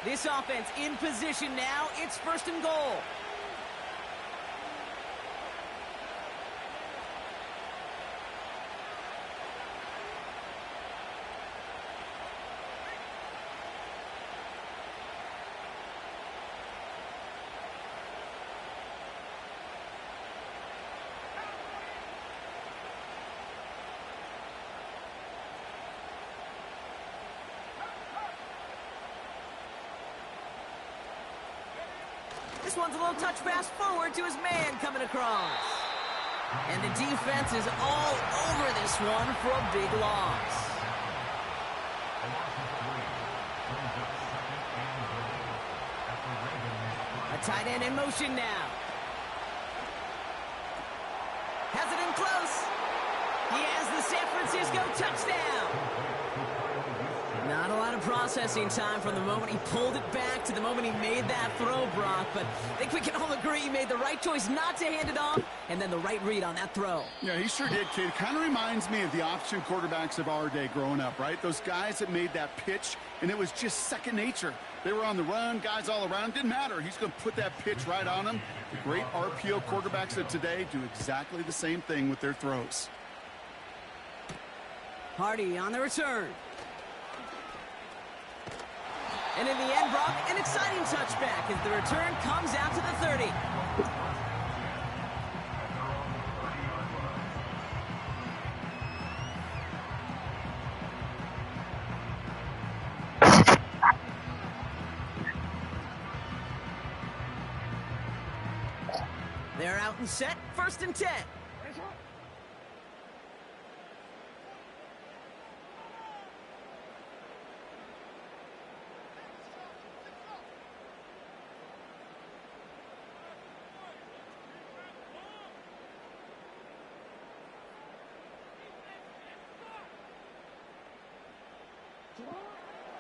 This offense in position now. It's 1st and goal. This one's a little touch pass forward to his man coming across. And the defense is all over this one for a big loss. A tight end in motion now. Has it in close. He has the San Francisco touchdown. Not a lot of processing time from the moment he pulled it back to the moment he made that throw, Brock. But I think we can all agree he made the right choice not to hand it off, and then the right read on that throw. Yeah, he sure did, kid. Kind of reminds me of the option quarterbacks of our day growing up, right? Those guys that made that pitch, and it was just second nature. They were on the run, guys all around. Didn't matter. He's going to put that pitch right on them. The great RPO quarterbacks of today do exactly the same thing with their throws. Hardy on the return. And in the end, Brock, an exciting touchback as the return comes out to the 30. They're out and set, 1st and 10.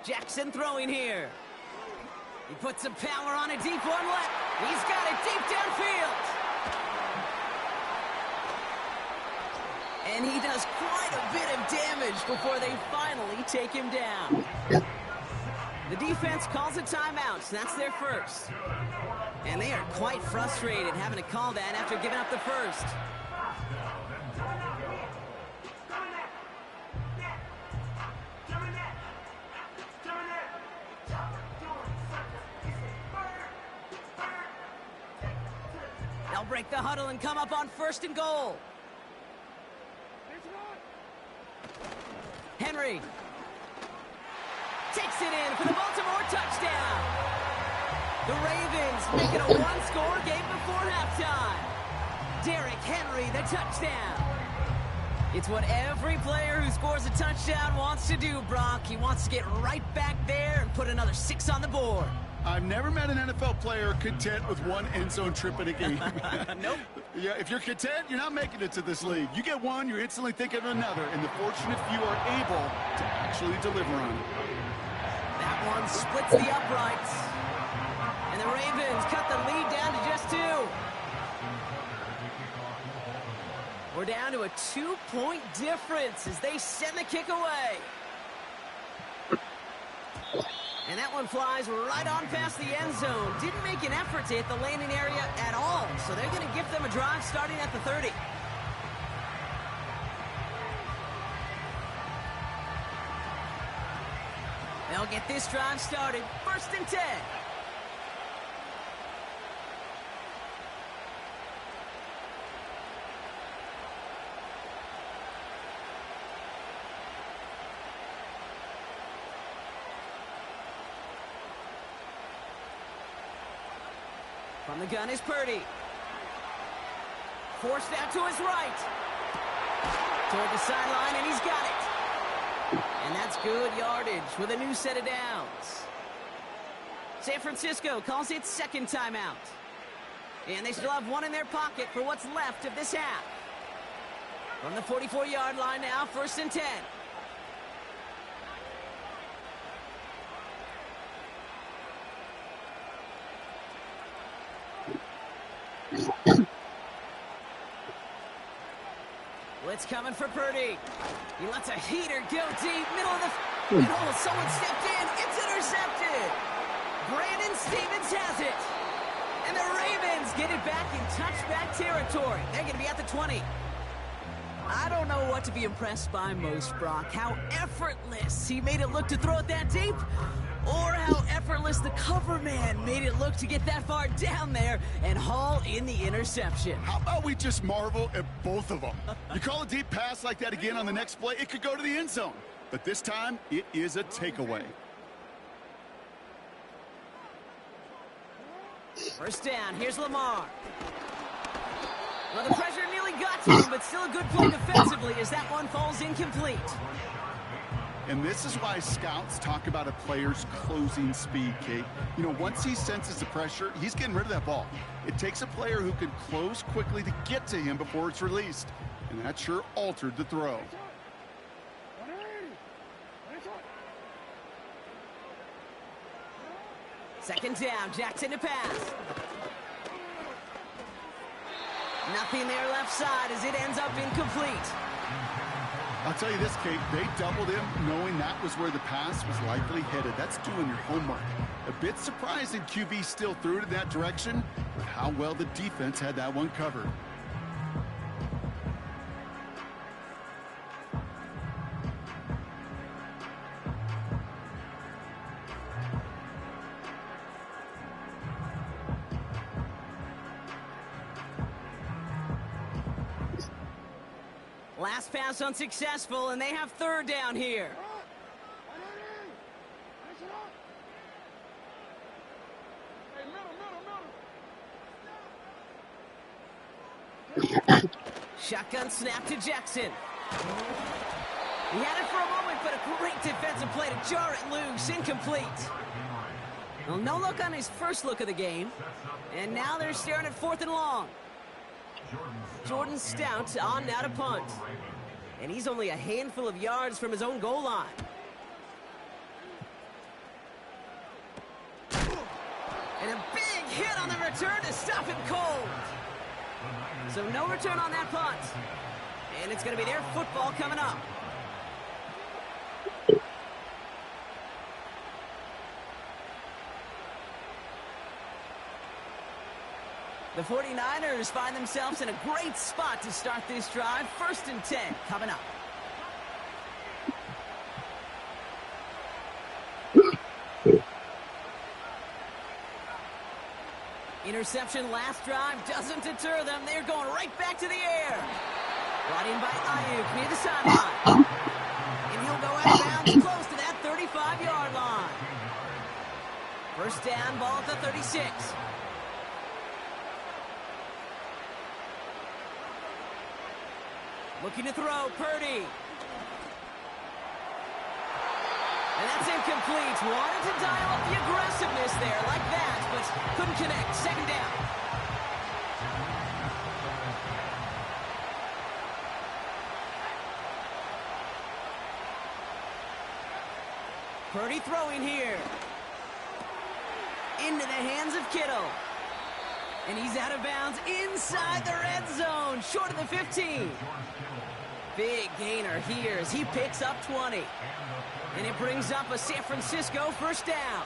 Jackson throwing here. He puts some power on a deep one left. He's got it deep downfield. And he does quite a bit of damage before they finally take him down. The defense calls a timeout, so that's their first. And they are quite frustrated having to call that after giving up the first. They'll break the huddle and come up on 1st and goal. Henry takes it in for the Baltimore touchdown. The Ravens make it a one-score game before halftime. Derrick Henry, the touchdown. It's what every player who scores a touchdown wants to do, Brock. He wants to get right back there and put another 6 on the board. I've never met an NFL player content with one end zone trip in a game. Nope. Yeah, if you're content, you're not making it to this league. You get one, you're instantly thinking of another, and the fortunate few are able to actually deliver on it. That one splits the uprights. And the Ravens cut the lead down to just 2. We're down to a 2-point difference as they send the kick away. And that one flies right on past the end zone. Didn't make an effort to hit the landing area at all. So they're going to give them a drive starting at the 30. They'll get this drive started. 1st and 10. From the gun is Purdy. Forced out to his right. Toward the sideline, and he's got it. And that's good yardage with a new set of downs. San Francisco calls it 2nd timeout. And they still have one in their pocket for what's left of this half. From the 44-yard line now, 1st and 10. Blitz coming for Purdy. He lets a heater go deep, middle of the... And oh, someone stepped in. It's intercepted. Brandon Stevens has it. And the Ravens get it back in touchback territory. They're going to be at the 20. I don't know what to be impressed by most, Brock. How effortless he made it look to throw it that deep, or how effortless the cover man made it look to get that far down there and haul in the interception. How about we just marvel at both of them? You call a deep pass like that again on the next play, it could go to the end zone. But this time, it is a takeaway. 1st down, here's Lamar. Well, the pressure nearly got to him, but still a good play defensively as that one falls incomplete. And this is why scouts talk about a player's closing speed, Kate. You know, once he senses the pressure, he's getting rid of that ball. It takes a player who can close quickly to get to him before it's released. And that sure altered the throw. Second down, Jackson to pass. Nothing there left side as it ends up incomplete. I'll tell you this, Kate, they doubled him knowing that was where the pass was likely headed. That's doing your homework. A bit surprising QB still threw it in that direction, but how well the defense had that one covered. Last pass unsuccessful, and they have 3rd down here. Shotgun snap to Jackson. He had it for a moment, but a great defensive play to jar it loose. Incomplete. Well, no look on his first look of the game. And now they're staring at 4th and long. Jordan Stout on now to punt. And he's only a handful of yards from his own goal line. And a big hit on the return to stop him cold. So no return on that punt. And it's going to be their football coming up. The 49ers find themselves in a great spot to start this drive. 1st and 10 coming up. Interception last drive doesn't deter them. They're going right back to the air. Brought in by Ayuk near the sideline. And he'll go out of bounds close to that 35-yard line. 1st down, ball at the 36. Looking to throw, Purdy. And that's incomplete. Wanted to dial up the aggressiveness there, like Couldn't connect. Second down. Purdy throwing here. Into the hands of Kittle. And he's out of bounds inside the red zone. Short of the 15. Big gainer here as he picks up 20. And it brings up a San Francisco first down.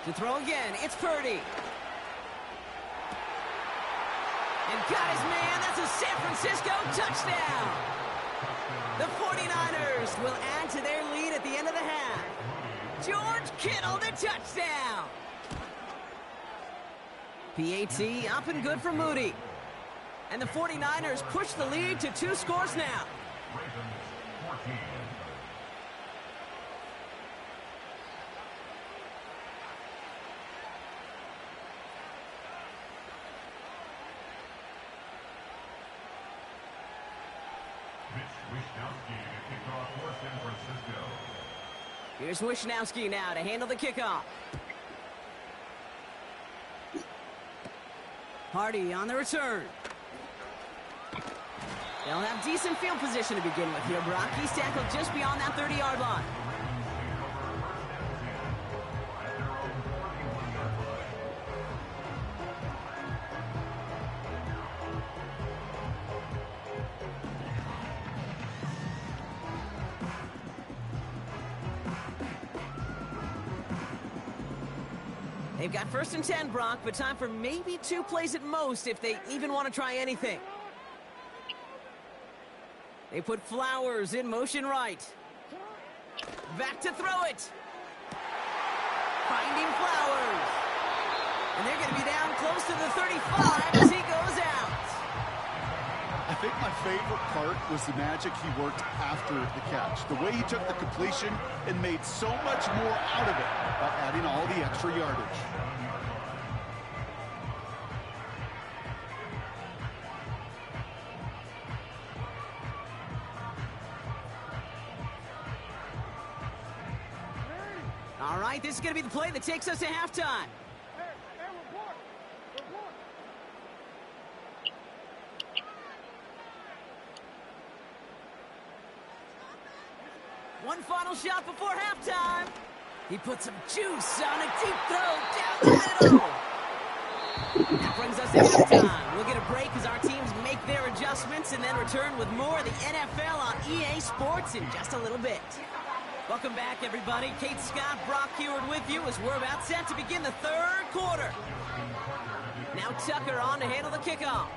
To throw again, it's Purdy. And got his man, that's a San Francisco touchdown. The 49ers will add to their lead at the end of the half. George Kittle, the touchdown. PAT up and good for Moody. And the 49ers push the lead to 2 scores now. Here's Wishnowski now to handle the kickoff. Hardy on the return. They'll have decent field position to begin with here, Brock. He's tackled just beyond that 30-yard line. They've got 1st and 10, Brock, but time for maybe 2 plays at most if they even want to try anything. They put Flowers in motion right. Back to throw it. Finding Flowers. And they're going to be down close to the 35 as he goes out. I think my favorite part was the magic he worked after the catch. The way he took the completion and made so much more out of it by adding all the extra yardage. All right, this is going to be the play that takes us to halftime. One final shot before halftime. He put some juice on a deep throw down the middle. That brings us to halftime. We'll get a break as our teams make their adjustments and then return with more of the NFL on EA Sports in just a little bit. Welcome back, everybody. Kate Scott, Brock Heward with you as we're about set to begin the 3rd quarter. Now Tucker on to handle the kickoff.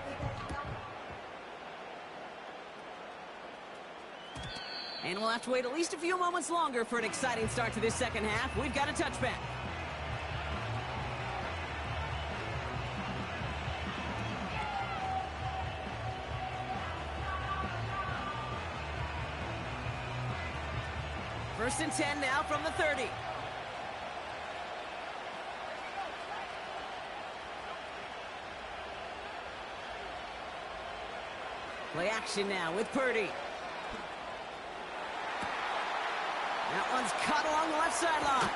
And we'll have to wait at least a few moments longer for an exciting start to this second half. We've got a touchback. First and 10 now from the 30. Play action now with Purdy. That one's cut along the left sideline.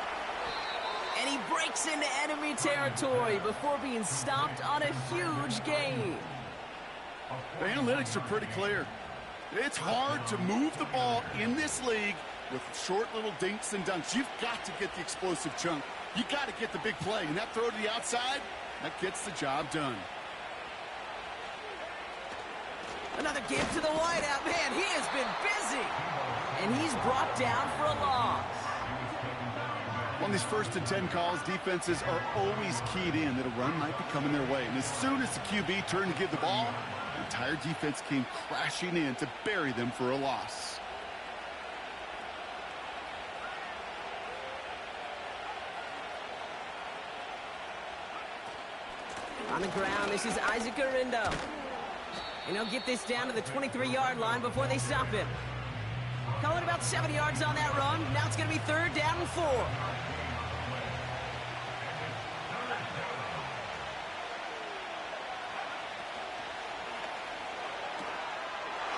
And he breaks into enemy territory before being stopped on a huge gain. The analytics are pretty clear. It's hard to move the ball in this league with short little dinks and dunks. You've got to get the explosive chunk. You got to get the big play. And that throw to the outside, that gets the job done. Another give to the wideout. Man, he has been busy. And he's brought down for a loss. On these 1st and 10 calls, defenses are always keyed in that a run might be coming their way. And as soon as the QB turned to give the ball, the entire defense came crashing in to bury them for a loss. On the ground, this is Isaac Arindo. And he'll get this down to the 23-yard line before they stop him. Calling about 7 yards on that run. Now it's going to be 3rd down and 4.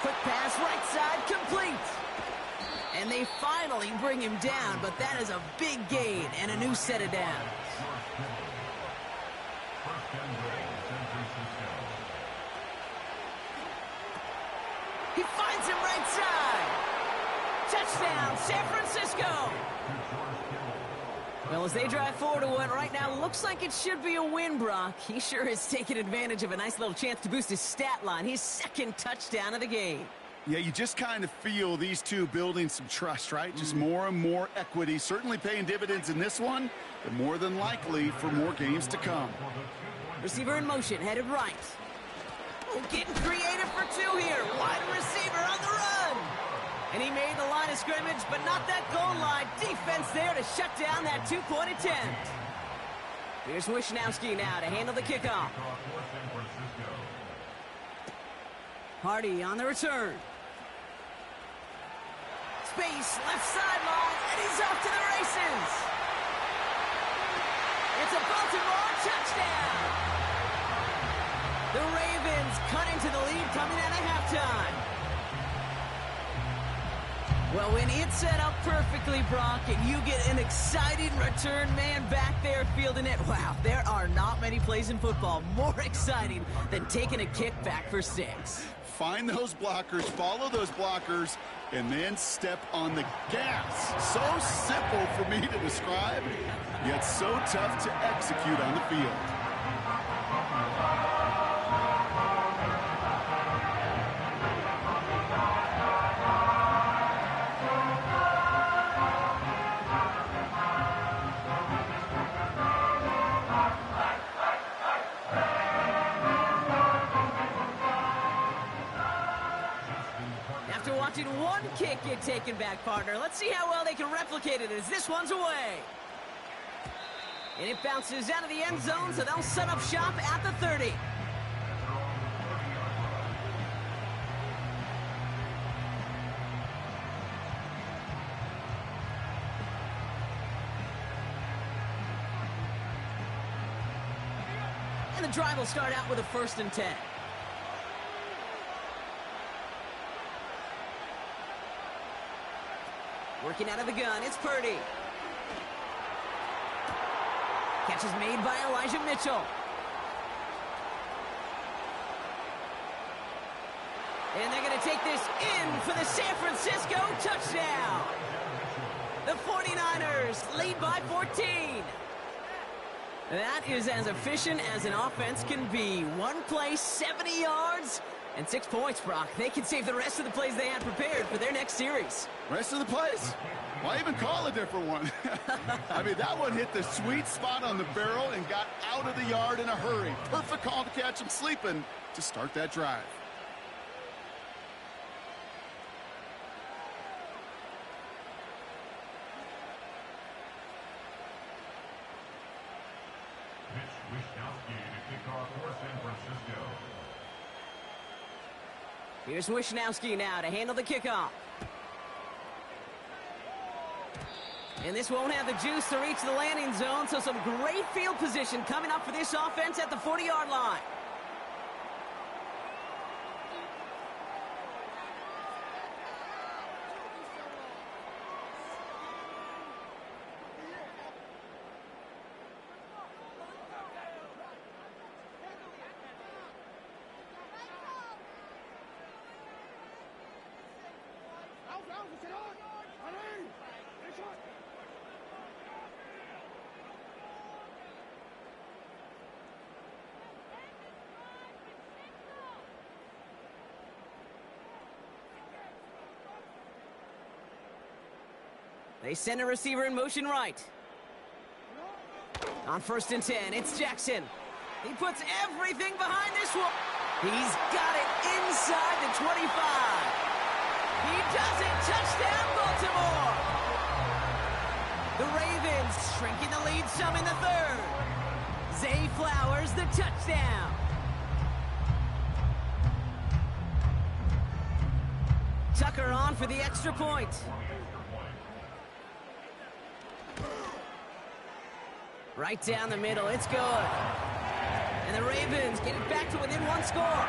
quick pass right side, complete. And they finally bring him down, but that is a big gain and a new set of downs. He finds him right side. Touchdown, San Francisco. Well, as they drive forward to what right now looks like it should be a win, Brock, he sure is taking advantage of a nice little chance to boost his stat line. His second touchdown of the game. Yeah, you just kind of feel these two building some trust, right? Just more and more equity. Certainly paying dividends in this one, but more than likely for more games to come. Receiver in motion, headed right. Oh, getting creative for two here. Wide receiver on the run. And he made the line of scrimmage, but not that goal line. Defense there to shut down that two-point attempt. Here's Wishnowski now to handle the kickoff. Hardy on the return. Space, left sideline, and he's off to the races. It's a Baltimore touchdown. The Ravens cut into the lead coming out of halftime. Well, when it's set up perfectly, Brock, and you get an exciting return man back there fielding it, wow, there are not many plays in football more exciting than taking a kick back for 6. Find those blockers, follow those blockers, and then step on the gas. So simple for me to describe, yet so tough to execute on the field. One kick get taken back, partner. Let's see how well they can replicate it as this one's away. And it bounces out of the end zone, so they'll set up shop at the 30. And the drive will start out with a 1st and 10. Working out of the gun, it's Purdy. Catch is made by Elijah Mitchell. And they're going to take this in for the San Francisco touchdown. The 49ers lead by 14. That is as efficient as an offense can be. One play, 70 yards, and 6 points, Brock. They can save the rest of the plays they had prepared for their next series. Rest of the plays? Why even call a different one? I mean, that one hit the sweet spot on the barrel and got out of the yard in a hurry. Perfect call to catch him sleeping to start that drive. Here's Wishnowski now to handle the kickoff. And this won't have the juice to reach the landing zone, so some great field position coming up for this offense at the 40-yard line. They send a receiver in motion right. On 1st and 10, it's Jackson. He puts everything behind this one. He's got it inside the 25. He does it. Touchdown, Baltimore. The Ravens shrinking the lead some in the 3rd. Zay Flowers, the touchdown. Tucker on for the extra point. Right down the middle, it's good. And the Ravens get it back to within 1 score.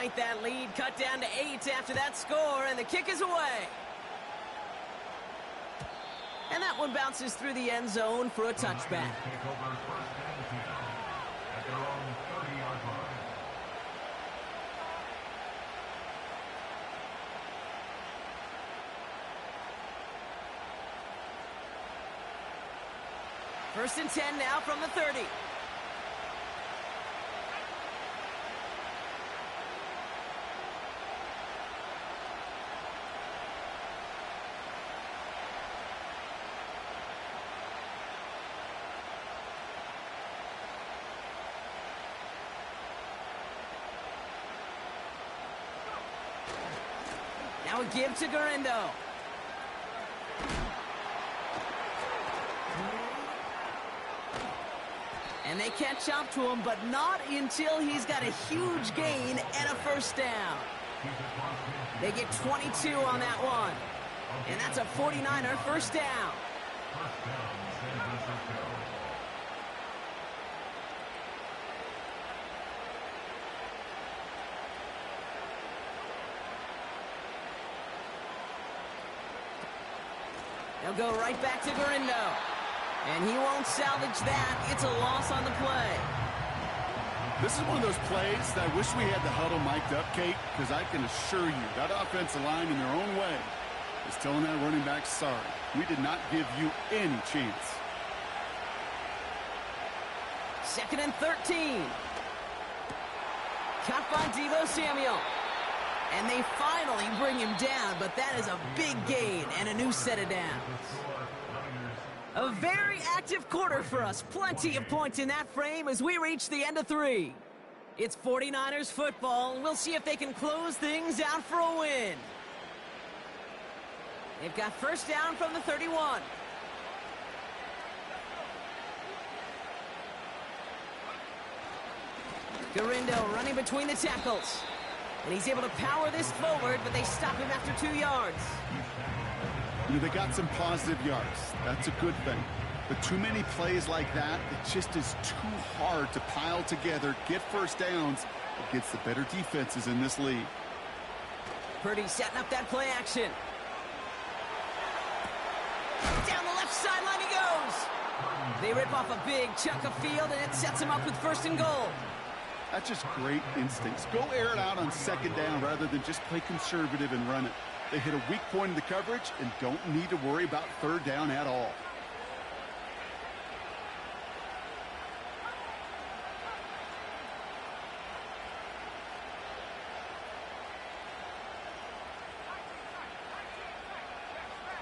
elongate that lead, cut down to 8 after that score, and the kick is away. And that one bounces through the end zone for a touchback. First and 10 now from the 30. Now a give to Garindo. And they catch up to him, but not until he's got a huge gain and a first down. They get 22 on that one. And that's a 49er first down. They'll go right back to Garindo. And he won't salvage that. It's a loss on the play. This is one of those plays that I wish we had the huddle mic'd up, Kate, because I can assure you that offensive line in their own way is telling that running back, sorry, we did not give you any chance. Second and 13. Caught by Deebo Samuel. And they finally bring him down, but that is a big gain and a new set of downs. A very active quarter for us. Plenty of points in that frame as we reach the end of 3. It's 49ers football, and we'll see if they can close things out for a win. They've got first down from the 31. Garindo running between the tackles. And he's able to power this forward, but they stop him after 2 yards. You know, they got some positive yards. That's a good thing. But too many plays like that, it just is too hard to pile together, get first downs against the better defenses in this league. Purdy setting up that play action. Down the left sideline he goes. They rip off a big chunk of field, and it sets him up with first and goal. That's just great instincts. Go air it out on second down rather than just play conservative and run it. They hit a weak point in the coverage and don't need to worry about third down at all.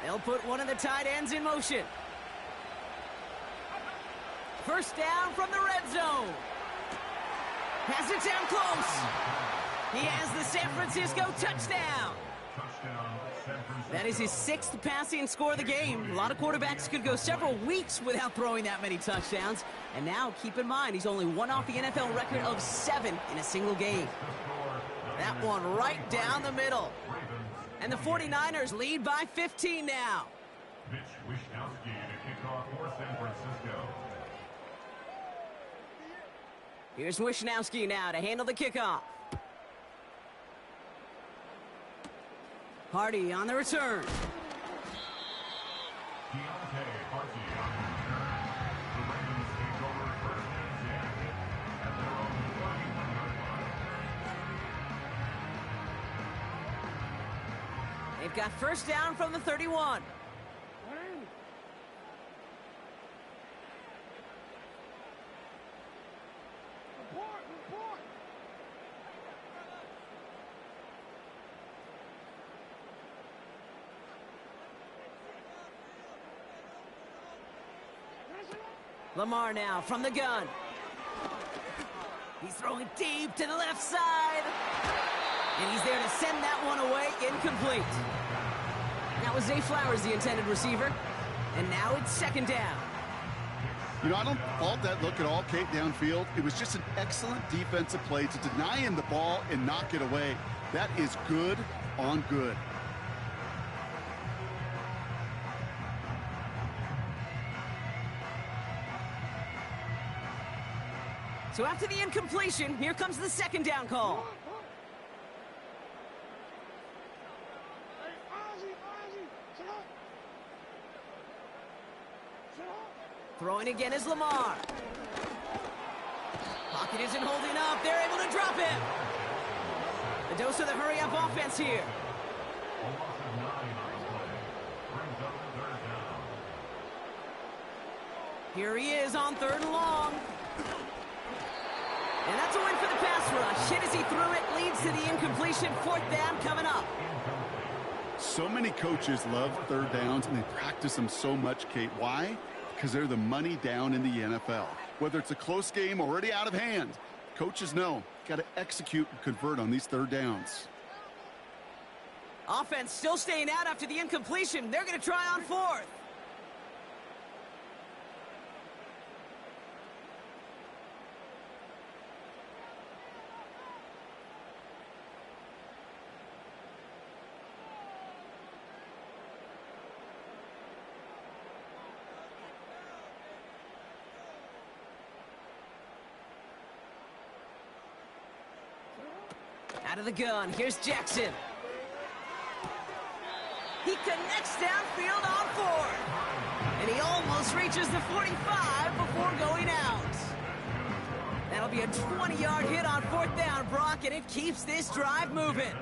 They'll put one of the tight ends in motion. First down from the red zone. Has it down close. He has the San Francisco touchdown. That is his 6th passing score of the game. A lot of quarterbacks could go several weeks without throwing that many touchdowns. And now, keep in mind, he's only one off the NFL record of 7 in a single game. That one right down the middle. And the 49ers lead by 15 now. Mitch Wishnowski to kick off for San Francisco. Here's Wishnowski now to handle the kickoff. Hardy on the return. Deontay Hardy on the return. The Ravens take over first and 10 at their own 31-yard line. They've got first down from the 31. Lamar now from the gun. He's throwing deep to the left side. And he's there to send that one away, incomplete. That was Zay Flowers, the intended receiver. And now it's second down. You know, I don't fault that look at all, Kate, downfield. It was just an excellent defensive play to deny him the ball and knock it away. That is good on good. So after the incompletion, here comes the second down call. Throwing again is Lamar. Pocket isn't holding up. They're able to drop him. The dose of the hurry-up offense here. Here he is on 3rd and long. And that's a win for the pass rush. Hit as he threw it, leads to the incompletion. 4th down coming up. So many coaches love 3rd downs, and they practice them so much, Kate. Why? Because they're the money down in the NFL. Whether it's a close game already out of hand, coaches know, got to execute and convert on these 3rd downs. Offense still staying out after the incompletion. They're going to try on 4th. Out of the gun, here's Jackson. He connects downfield on 4th. And he almost reaches the 45 before going out. That'll be a 20-yard hit on 4th down, Brock, and it keeps this drive moving.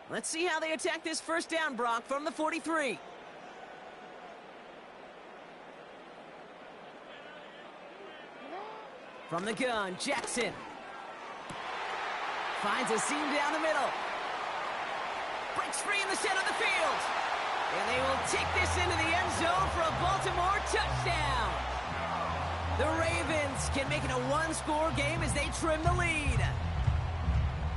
Let's see how they attack this 1st down, Brock, from the 43. From the gun, Jackson. Finds a seam down the middle. Breaks free in the center of the field. And they will take this into the end zone for a Baltimore touchdown. The Ravens can make it a 1-score game as they trim the lead.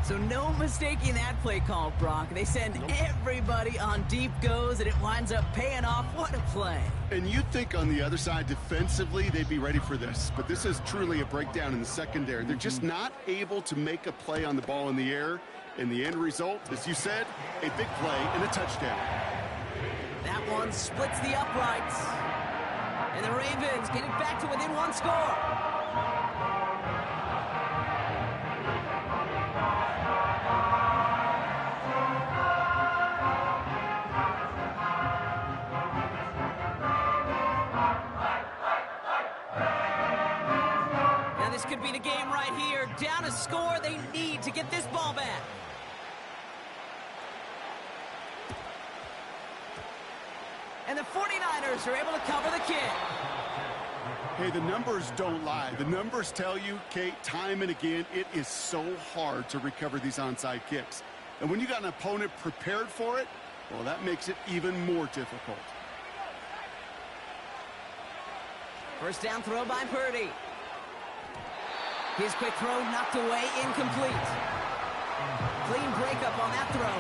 So no mistaking that play call, Brock. They send everybody on deep goes, and it winds up paying off. What a play. And you'd think on the other side, defensively, they'd be ready for this. But this is truly a breakdown in the secondary. They're just not able to make a play on the ball in the air. And the end result, as you said, a big play and a touchdown. That one splits the uprights. And the Ravens get it back to within 1 score. Could be the game right here. Down a score, they need to get this ball back. And the 49ers are able to cover the kick. Hey, the numbers don't lie. The numbers tell you, Kate, time and again, it is so hard to recover these onside kicks. And when you got an opponent prepared for it, well, that makes it even more difficult. 1st down throw by Purdy. His quick throw knocked away, incomplete. Clean breakup on that throw.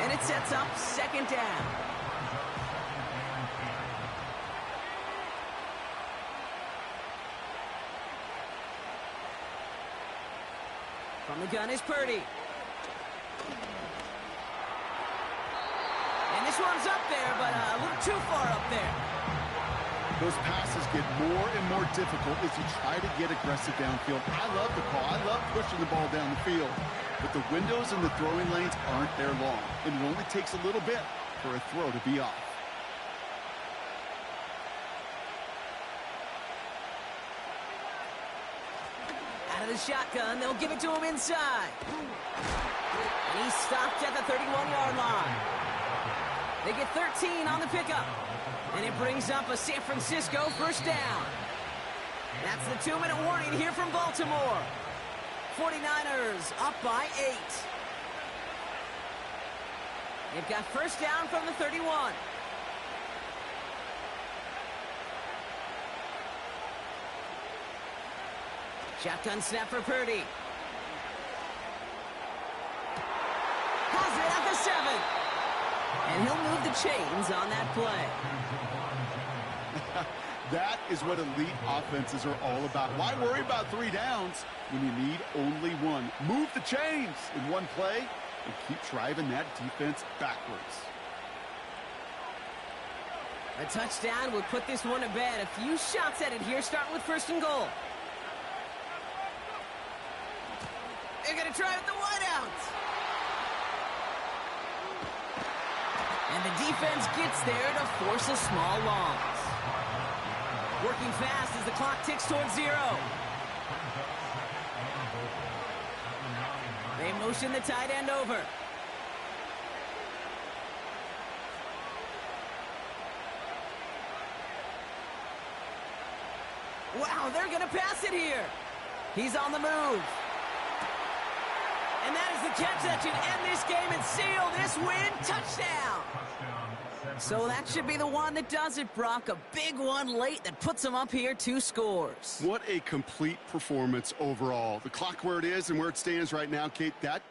And it sets up 2nd down. From the gun is Purdy. And this one's up there, but a little too far up there. Those passes get more and more difficult as you try to get aggressive downfield. I love the call. I love pushing the ball down the field. But the windows in the throwing lanes aren't there long. And it only takes a little bit for a throw to be off. Out of the shotgun, they'll give it to him inside. And he's stopped at the 31-yard line. They get 13 on the pickup. And it brings up a San Francisco 1st down. That's the 2-minute warning here from Baltimore. 49ers up by 8. They've got 1st down from the 31. Shotgun snap for Purdy. Has it at the 7. And he'll move the chains on that play. That is what elite offenses are all about. Why worry about 3 downs when you need only 1? Move the chains in one play, and keep driving that defense backwards. A touchdown will put this one to bed. A few shots at it here, starting with 1st and goal. They're going to try with the wideouts. And the defense gets there to force a small loss. Working fast as the clock ticks towards 0. They motion the tight end over. Wow, they're going to pass it here. He's on the move. And that is the catch that should end this game and seal this win. Touchdown. So that should be the one that does it, Brock. A big one late that puts them up here 2 scores. What a complete performance overall. The clock where it is and where it stands right now, Kate, that